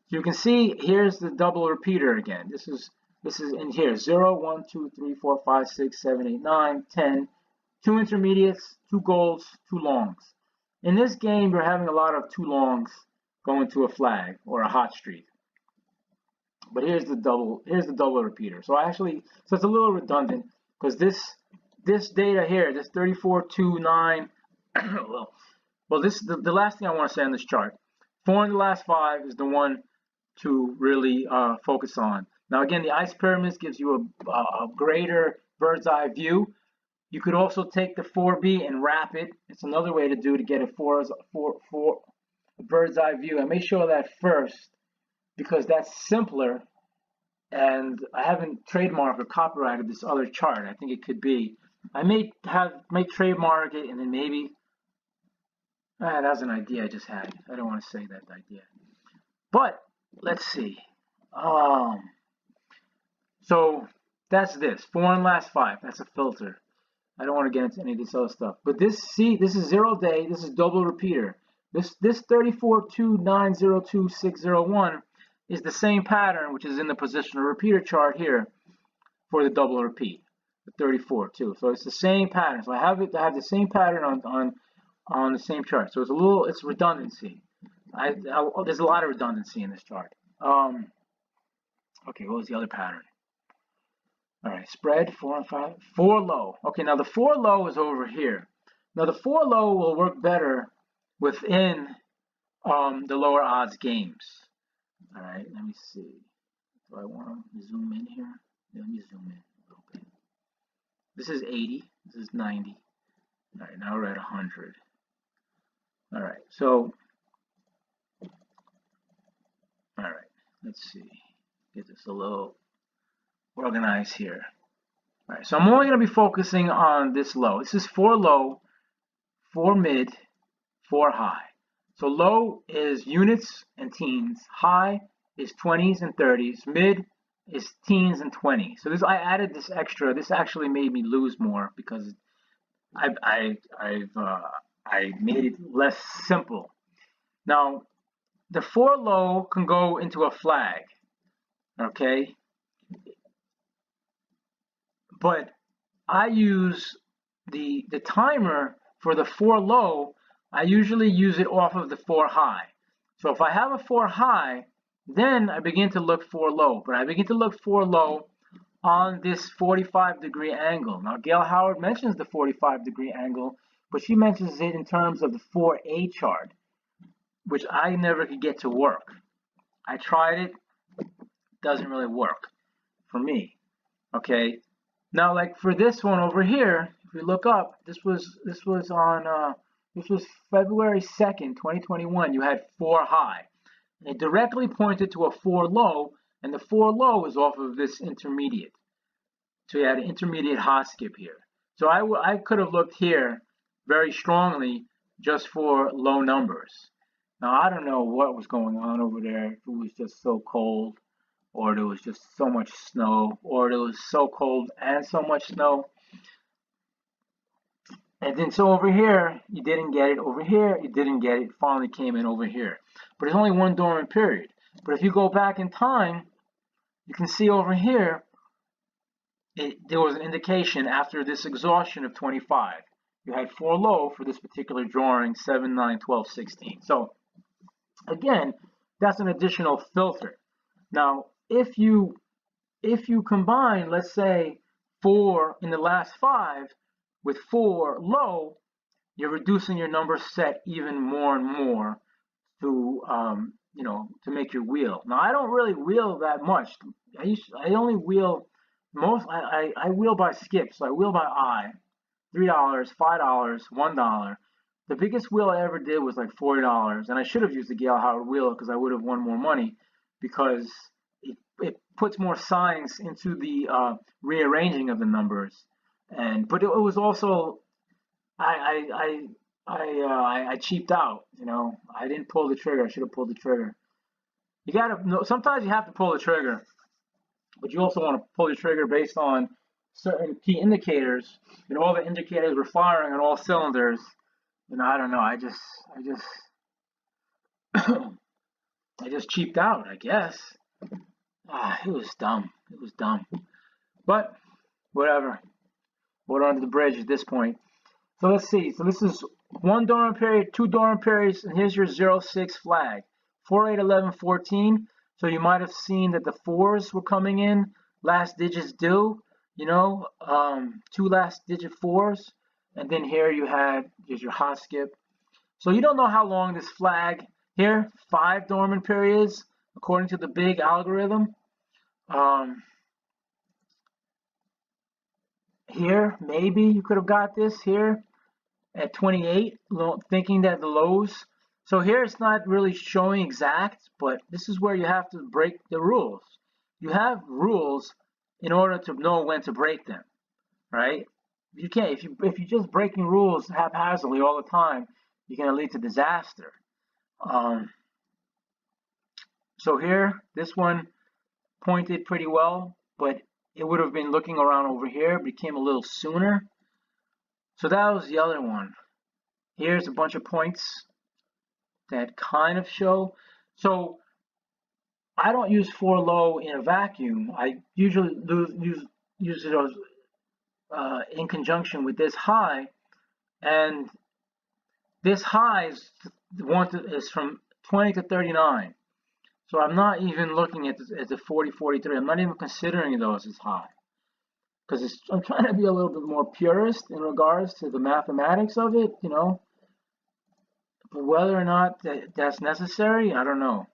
So you can see here's the double repeater again. This is in here 0, 1, 2, 3, 4, 5, 6, 7, 8, 9, 10, 2 intermediates, 2 golds, 2 longs. In this game, you're having a lot of 2 longs going to a flag or a hot streak. But here's the double repeater. So it's a little redundant because this data here, this 34, 2, 9, well, this the last thing I want to say on this chart. 4 in the last 5 is the one to really focus on. Now again, the ice pyramids gives you a greater bird's eye view. You could also take the 4B and wrap it. It's another way to get a bird's eye view. I may show that first because that's simpler, and I haven't trademarked or copyrighted this other chart. I think it could be. I may trademark it and then maybe. That was an idea I just had. I don't want to say that idea. But let's see. So that's this. 4 in the last 5. That's a filter. I don't want to get into any of this other stuff. But this is 0 day. This is double repeater. This 34290261 is the same pattern, which is in the positional repeater chart here for the double repeat, the 34 too. So it's the same pattern. So I have the same pattern on the same chart. So it's redundancy. There's a lot of redundancy in this chart. Okay, what was the other pattern? All right, spread 4 and 5, 4 low. Okay, now the 4 low is over here. Now the 4 low will work better within the lower odds games. All right, let me see. Do I want to zoom in here? Let me zoom in a little bit. This is 80. This is 90. All right, now we're at 100. All right, so, all right, let's see. Get this a little organized here. All right, so I'm only going to be focusing on this low. This is 4 low, 4 mid, 4 high. So low is units and teens, high is 20s and 30s, mid is teens and 20s. So I added this extra. This actually made me lose more because I made it less simple. Now, the 4 low can go into a flag, okay? But I use the timer for the 4 low. I usually use it off of the 4 high. So if I have a 4 high, then I begin to look 4 low. But I begin to look 4 low on this 45-degree angle. Now, Gail Howard mentions the 45-degree angle, but she mentions it in terms of the 4A chart, which I never could get to work. I tried it. It doesn't really work for me. Okay. Now, like for this one over here, if we look up, this was February 2nd, 2021. You had 4 high. And it directly pointed to a 4 low, and the 4 low is off of this intermediate. So you had an intermediate hot skip here. So I could have looked here very strongly just for low numbers. Now, I don't know what was going on over there, if it was just so cold, or there was just so much snow, or it was so cold and so much snow. And then so over here, you didn't get it. Over here, you didn't get it. It finally came in over here. But there's only one dormant period. But if you go back in time, you can see over here, there was an indication after this exhaustion of 25. You had 4 low for this particular drawing, 7, 9, 12, 16. So again, that's an additional filter. Now, if you combine, let's say, 4 in the last 5 with 4 low, you're reducing your number set even more and more to to make your wheel. Now, I don't really wheel that much. I only wheel I wheel by skip, so I wheel by eye. $3, $5, $1. The biggest wheel I ever did was like $40, and I should have used the Gale Howard wheel because I would have won more money, because it puts more signs into the rearranging of the numbers. But it was also I cheaped out. I didn't pull the trigger. I should have pulled the trigger. You gotta know. Sometimes you have to pull the trigger, but you also want to pull the trigger based on certain key indicators. All the indicators were firing on all cylinders. I don't know. I just cheaped out, I guess. It was dumb. It was dumb. But whatever. Water under the bridge at this point. So let's see. So this is 1 dormant period, 2 dormant periods, and here's your 0-6 flag. 4, 8, 11, 14. So you might have seen that the 4s were coming in. Last digits due. 2 last digit 4s. And then here here's your hot skip. So you don't know how long this flag here, 5 dormant periods, according to the big algorithm. Here, maybe you could have got this here at 28, thinking that the lows. So here it's not really showing exact, but this is where you have to break the rules. You have rules in order to know when to break them, right? You can't, if you're just breaking rules haphazardly all the time, you're going to lead to disaster. So here, this one pointed pretty well, but it would have been looking around over here, became a little sooner. So that was the other one. Here's a bunch of points that kind of show. So I don't use 4 low in a vacuum. I usually use it in conjunction with this high, and this high is from 20 to 39. So I'm not even looking at the 40, 43. I'm not even considering those as high, because I'm trying to be a little bit more purist in regards to the mathematics of it, But whether or not that's necessary, I don't know.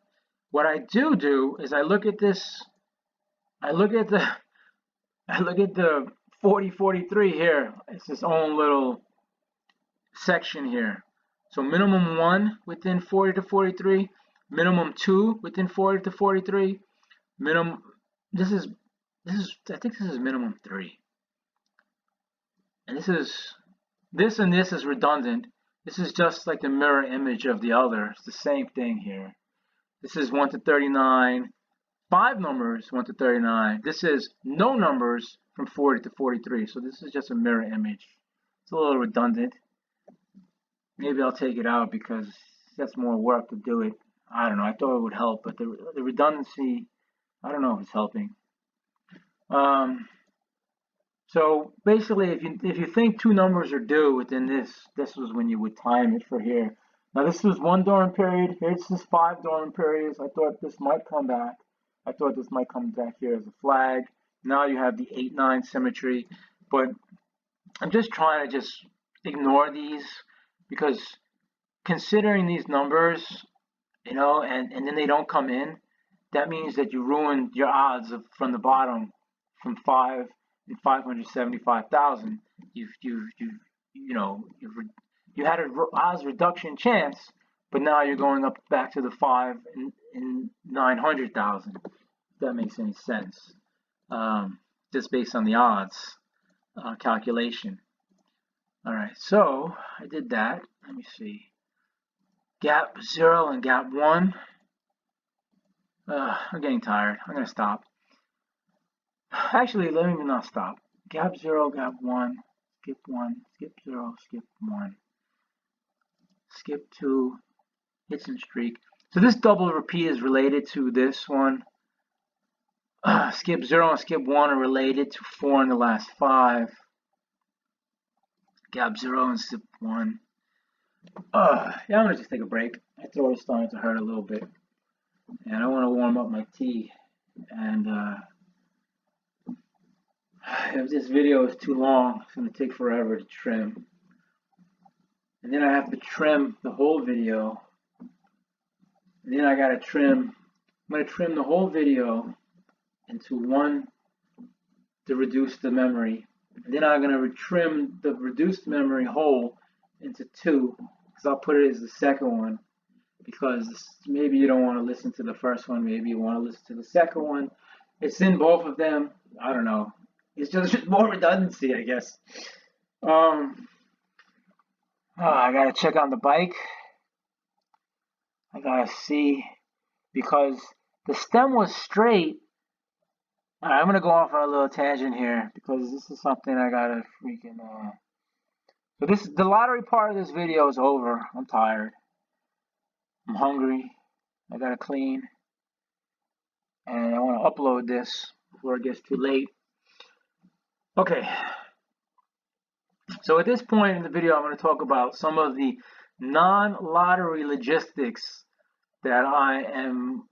What I do is I look at this. I look at the 40, 43 here. It's its own little section here. So minimum 1 within 40 to 43. Minimum 2 within 40 to 43. Minimum. I think this is minimum 3. And this is redundant. This is just like the mirror image of the other. It's the same thing here. This is 1 to 39. 5 numbers, 1 to 39. This is no numbers from 40 to 43. So this is just a mirror image. It's a little redundant. Maybe I'll take it out because that's more work to do it. I don't know. I thought it would help, but the redundancy, I don't know if it's helping. So basically, if you think 2 numbers are due within this was when you would time it for here. Now this was 1 dormant period. Here's this 5 dormant periods. I thought this might come back. I thought this might come back here as a flag. Now you have the 8-9 symmetry, but I'm just trying to just ignore these, because considering these numbers, and then they don't come in, that means that you ruined your odds from the bottom, from 5 and 575,000. You had an odds reduction chance, but now you're going up back to the 5 and 900,000. If that makes any sense. just based on the odds calculation. All right, so I did that. Let me see. Gap 0 and gap 1. I'm getting tired. I'm going to stop. Actually, let me not stop. Gap 0, gap 1, skip 1, skip 0, skip 1, skip 2, hits and streak. So this double repeat is related to this one. Skip 0 and skip 1 are related to 4 in the last 5. Gap 0 and skip 1. Yeah, I'm going to just take a break. My throat is starting to hurt a little bit. And I want to warm up my tea. And if this video is too long, it's going to take forever to trim. And then I have to trim the whole video. And then I got to trim. I'm going to trim the whole video into one to reduce the memory. And then I'm going to trim the reduced memory whole into 2, because I'll put it as the second one, because maybe you don't want to listen to the first one, maybe you want to listen to the second one. It's in both of them. I don't know. It's just more redundancy, I guess. I gotta check on the bike. I gotta see, because the stem was straight. All right, I'm gonna go off on a little tangent here, because this is something I gotta freaking. So the lottery part of this video is over. I'm tired. I'm hungry. I gotta clean, and I want to upload this before it gets too late. Okay. So at this point in the video, I'm going to talk about some of the non-lottery logistics that I am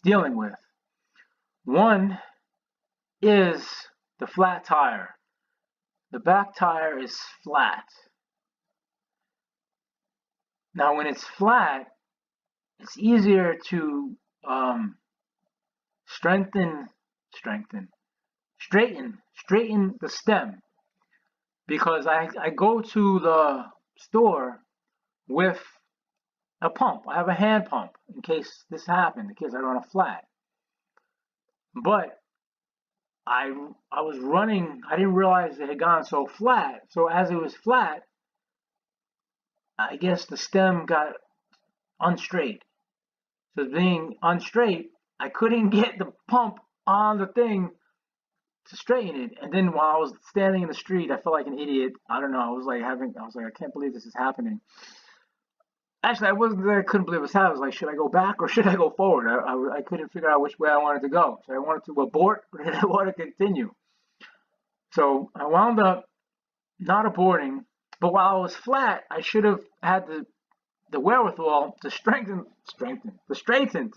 dealing with. One is the flat tire. The back tire is flat. Now, when it's flat, it's easier to straighten the stem, because I go to the store with a pump. I have a hand pump in case this happened, in case I run a flat. But I was running, I didn't realize it had gone so flat. So as it was flat, I guess the stem got unstraight. So being unstraight, I couldn't get the pump on the thing to straighten it. And then while I was standing in the street, I felt like an idiot. I don't know. I was like, I can't believe this is happening. Actually, I wasn't there. I couldn't believe it was happening. I was like, should I go back or should I go forward? I couldn't figure out which way I wanted to go. So I wanted to abort, or did I want to continue? So I wound up not aborting. But while I was flat, I should have had the wherewithal to straighten the stem,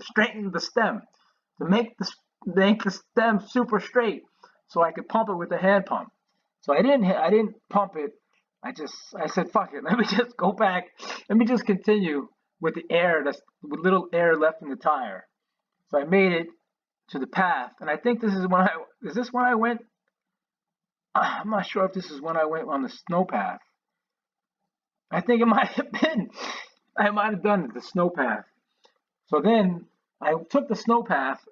to make the stem super straight, so I could pump it with the hand pump. So I didn't pump it. I said, fuck it. Let me just go back. Let me just continue with the air, with little air left in the tire. So I made it to the path, and I think this is when I went? I'm not sure if this is when I went on the snow path. I think it might have been. I might have done the snow path. So then I took the snow path,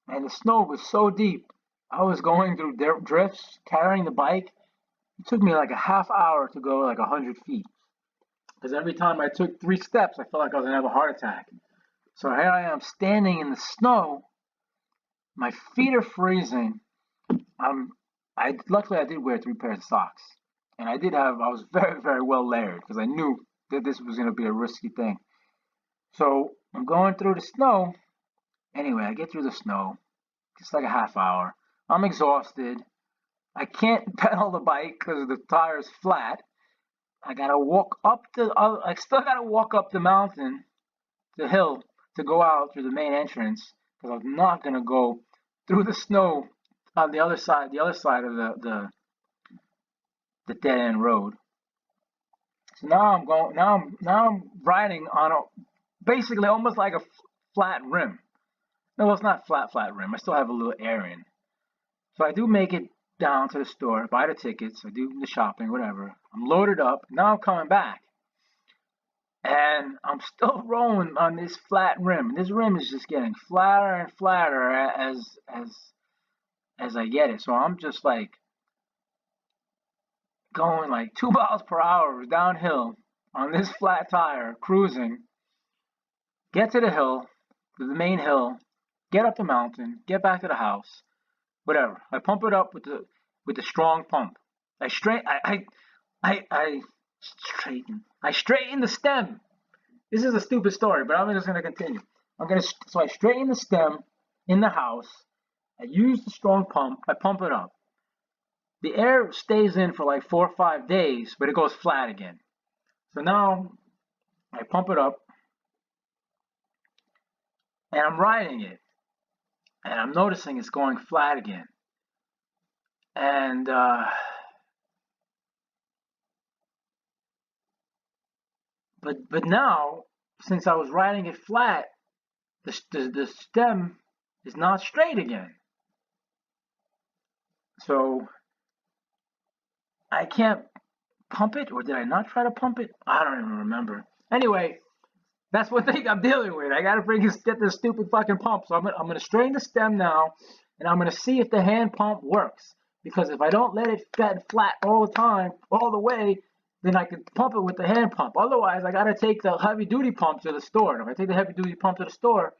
and the snow was so deep. I was going through drifts, carrying the bike. It took me like a half hour to go like 100 feet. Because every time I took 3 steps, I felt like I was going to have a heart attack. So here I am standing in the snow. My feet are freezing. Luckily I did wear 3 pairs of socks. And I was very, very well layered, because I knew that this was going to be a risky thing. So I'm going through the snow. Anyway, I get through the snow. It's like a half hour. I'm exhausted. I can't pedal the bike because the tire is flat. I still gotta walk up the mountain, the hill, to go out through the main entrance, because I'm not gonna go through the snow on the other side of the dead end road. So now I'm riding on basically almost like a flat rim. No, it's not flat rim. I still have a little air in. So I do make it down to the store, buy the tickets, I do the shopping, whatever. I'm loaded up. Now I'm coming back, and I'm still rolling on this flat rim. This rim is just getting flatter and flatter as as I get it. So I'm just like going like 2 miles per hour downhill on this flat tire, cruising. Get to the hill, to the main hill, get up the mountain, get back to the house, whatever. I pump it up with the strong pump. I straighten the stem. This is a stupid story, but I'm just gonna continue. So I straighten the stem in the house. I use the strong pump. I pump it up. The air stays in for like 4 or 5 days, but it goes flat again. So now I pump it up and I'm riding it, and I'm noticing it's going flat again. And but now, since I was riding it flat, the stem is not straight again. So I can't pump it, or did I not try to pump it? I don't even remember. Anyway, that's what thing I'm dealing with. I gotta get this stupid fucking pump. So I'm gonna straighten the stem now, and I'm gonna see if the hand pump works. Because if I don't let it get flat all the time, all the way, then I can pump it with the hand pump. Otherwise, I gotta take the heavy duty pump to the store. And if I take the heavy duty pump to the store,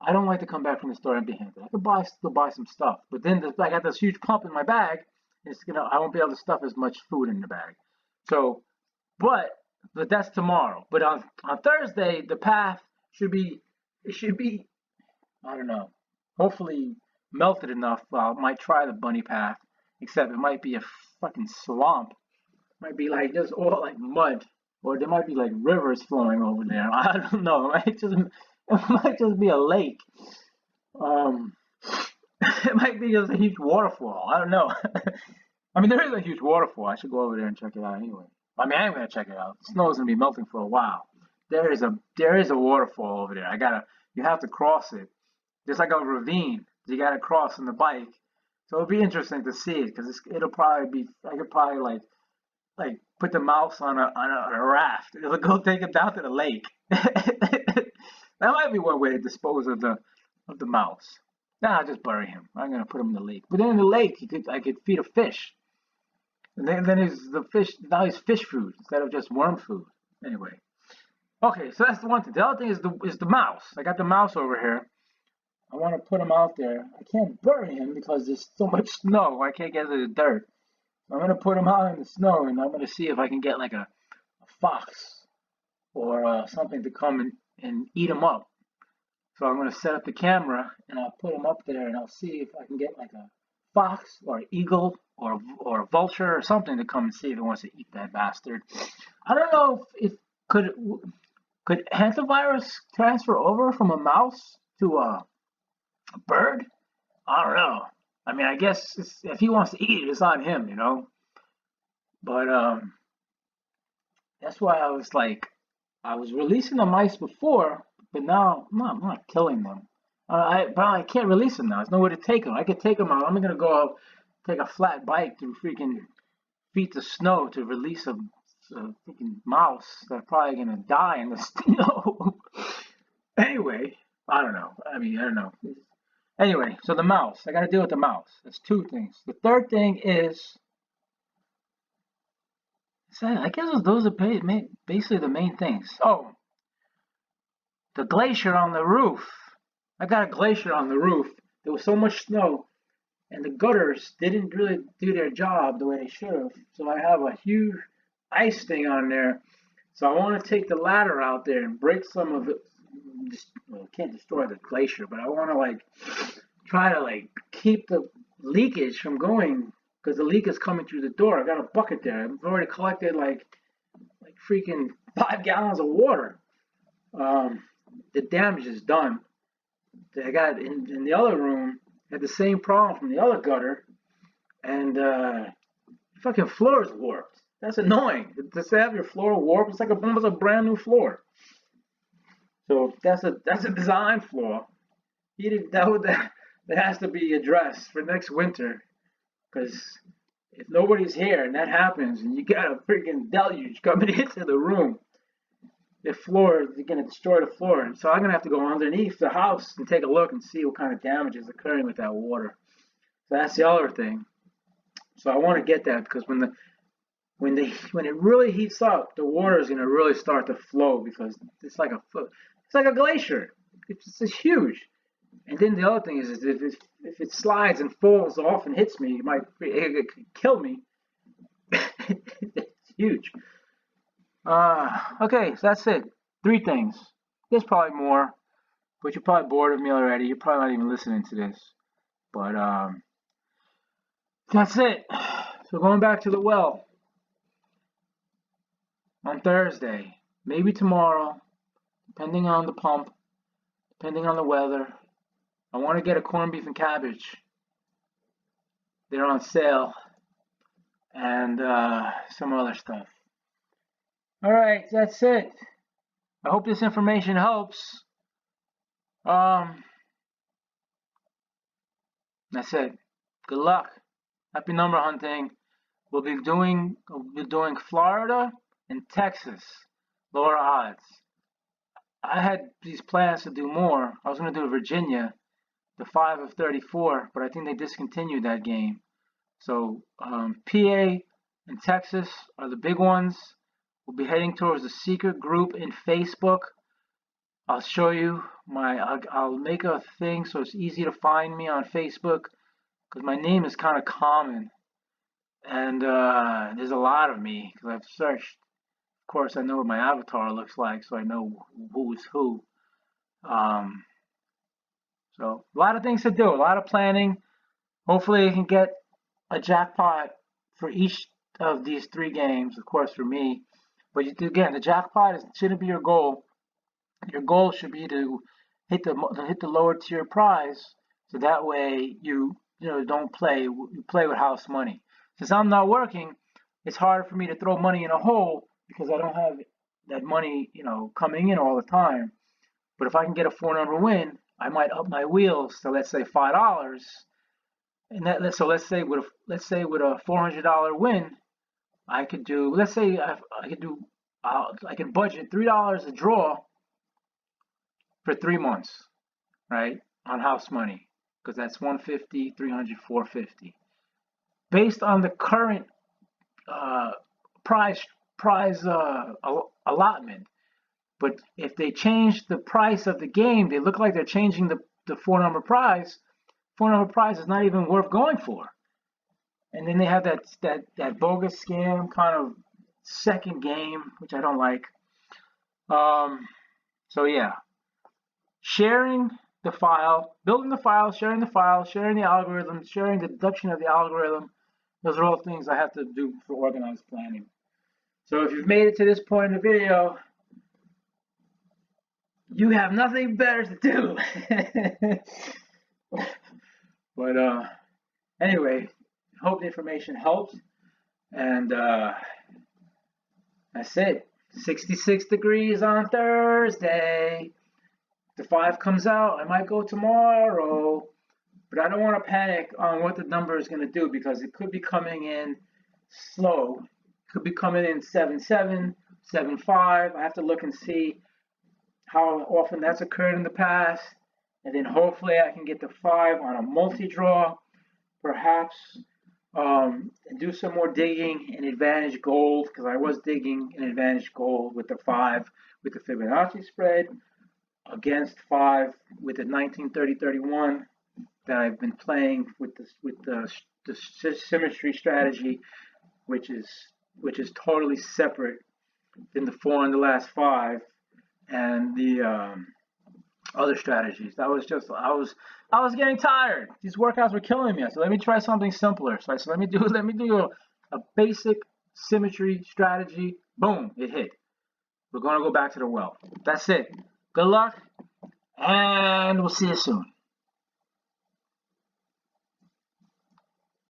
I don't like to come back from the store empty-handed. I could still buy some stuff, but then I got this huge pump in my bag. I won't be able to stuff as much food in the bag. So, but that's tomorrow. But on Thursday, the path should be I don't know, hopefully melted enough. I might try the bunny path, except it might be a fucking swamp. It might be like just all like mud, or there might be like rivers flowing over there. I don't know. It might just be a lake. Um, it might be just a huge waterfall. I don't know. I mean, there is a huge waterfall. I should go over there and check it out anyway. I mean, I'm gonna check it out. The snow's gonna be melting for a while. There is a waterfall over there. You have to cross it. There's like a ravine. You gotta cross on the bike. So it'll be interesting to see it because it'll probably be. I could probably like put the mouse on a raft. It'll go take it down to the lake. That might be one way to dispose of the mouse. Nah, I'll just bury him. I'm gonna put him in the lake. But then in the lake, I could feed a fish. And then he's the fish. Now he's fish food instead of just worm food. Anyway, okay. So that's the one thing. The other thing is the mouse. I got the mouse over here. I want to put him out there. I can't bury him because there's so much snow. I can't get to the dirt. So I'm gonna put him out in the snow, and I'm gonna see if I can get like a fox or something to come and eat him up. So I'm gonna set up the camera and I'll put him up there, and I'll see if I can get like a fox or an eagle or a vulture or something to come and see if it wants to eat that bastard. I don't know if could hantavirus transfer over from a mouse to a bird? I don't know. I mean, I guess if he wants to eat it, it's on him, you know. But that's why I was releasing the mice before, but now I'm not killing them. But I can't release them now. There's nowhere to take them. I could take them out. I'm gonna go out, take a flat bike through freaking feet of snow to release a freaking mouse that's probably gonna die in the snow. Anyway, I don't know. I mean, I don't know. Anyway, so the mouse. I got to deal with the mouse. That's two things. The third thing is, I guess those are basically the main things. Oh, the glacier on the roof. I got a glacier on the roof. There was so much snow, and the gutters didn't really do their job the way they should have. So I have a huge ice thing on there. So I want to take the ladder out there and break some of it. Well, can't destroy the glacier, but I want to try to keep the leakage from going, because the leak is coming through the door. I got a bucket there. I've already collected like freaking 5 gallons of water. The damage is done. I got in the other room, had the same problem from the other gutter, and fucking floor is warped. That's annoying. To have your floor warped, it's like almost a brand new floor. So that's a design flaw. That has to be addressed for next winter, because if nobody's here and that happens, and you got a freaking deluge coming into the room, the floor is gonna destroy the floor. And so I'm gonna have to go underneath the house and take a look and see what kind of damage is occurring with that water. So that's the other thing. So I want to get that because when it really heats up, the water is going to really start to flow because it's like a glacier. It's huge. And then the other thing is if it slides and falls off and hits me, it could kill me. It's huge. Okay, so that's it. 3 things. There's probably more, but you're probably bored of me already. You're probably not even listening to this. But that's it. So going back to the well on Thursday, maybe tomorrow, depending on the pump, depending on the weather. I want to get a corned beef and cabbage. They're on sale, and some other stuff. All right, that's it. I hope this information helps. That's it. Good luck. Happy number hunting. We'll be doing Florida and Texas. Lower odds. I had these plans to do more. I was going to do Virginia, the 5 of 34, but I think they discontinued that game. So PA and Texas are the big ones. We'll be heading towards the secret group in Facebook. I'll show you I'll make a thing so it's easy to find me on Facebook because my name is kind of common. And there's a lot of me because I've searched. Of course, I know what my avatar looks like, so I know who is who. So a lot of things to do, a lot of planning. Hopefully I can get a jackpot for each of these 3 games, of course, for me. But again, the jackpot shouldn't be your goal. Your goal should be to hit the lower tier prize, so that way you don't play. You play with house money. Since I'm not working, it's hard for me to throw money in a hole because I don't have that money, coming in all the time. But if I can get a 4-number win, I might up my wheels to let's say $5. And let's say with a $400 win, I could do I can budget $3 a draw for 3 months, right? On house money, because that's 150, 300, 450, based on the current prize allotment. But if they change the price of the game, they look like they're changing the 4-number prize. 4-number prize is not even worth going for. And then they have that bogus scam kind of second game, which I don't like. So yeah, sharing the file, building the file, sharing the algorithm, sharing the deduction of the algorithm. Those are all things I have to do for organized planning. So if you've made it to this point in the video, you have nothing better to do. But anyway, hope the information helped. And that's it. 66 degrees on Thursday. If the 5 comes out, I might go tomorrow. But I don't want to panic on what the number is going to do because it could be coming in slow. It could be coming in 7.7, 7.5. I have to look and see how often that's occurred in the past. And then hopefully I can get the 5 on a multi-draw, perhaps, and do some more digging in Advantage Gold, because I was digging in Advantage Gold with the 5 with the Fibonacci spread against 5 with the 1930-31 that I've been playing with the symmetry strategy, which is totally separate than the 4 in the last 5 and the other strategies. That was just I was getting tired. These workouts were killing me. So let me try something simpler. So I said, let me do a basic symmetry strategy. Boom, it hit. We're gonna go back to the well. That's it. Good luck, and we'll see you soon.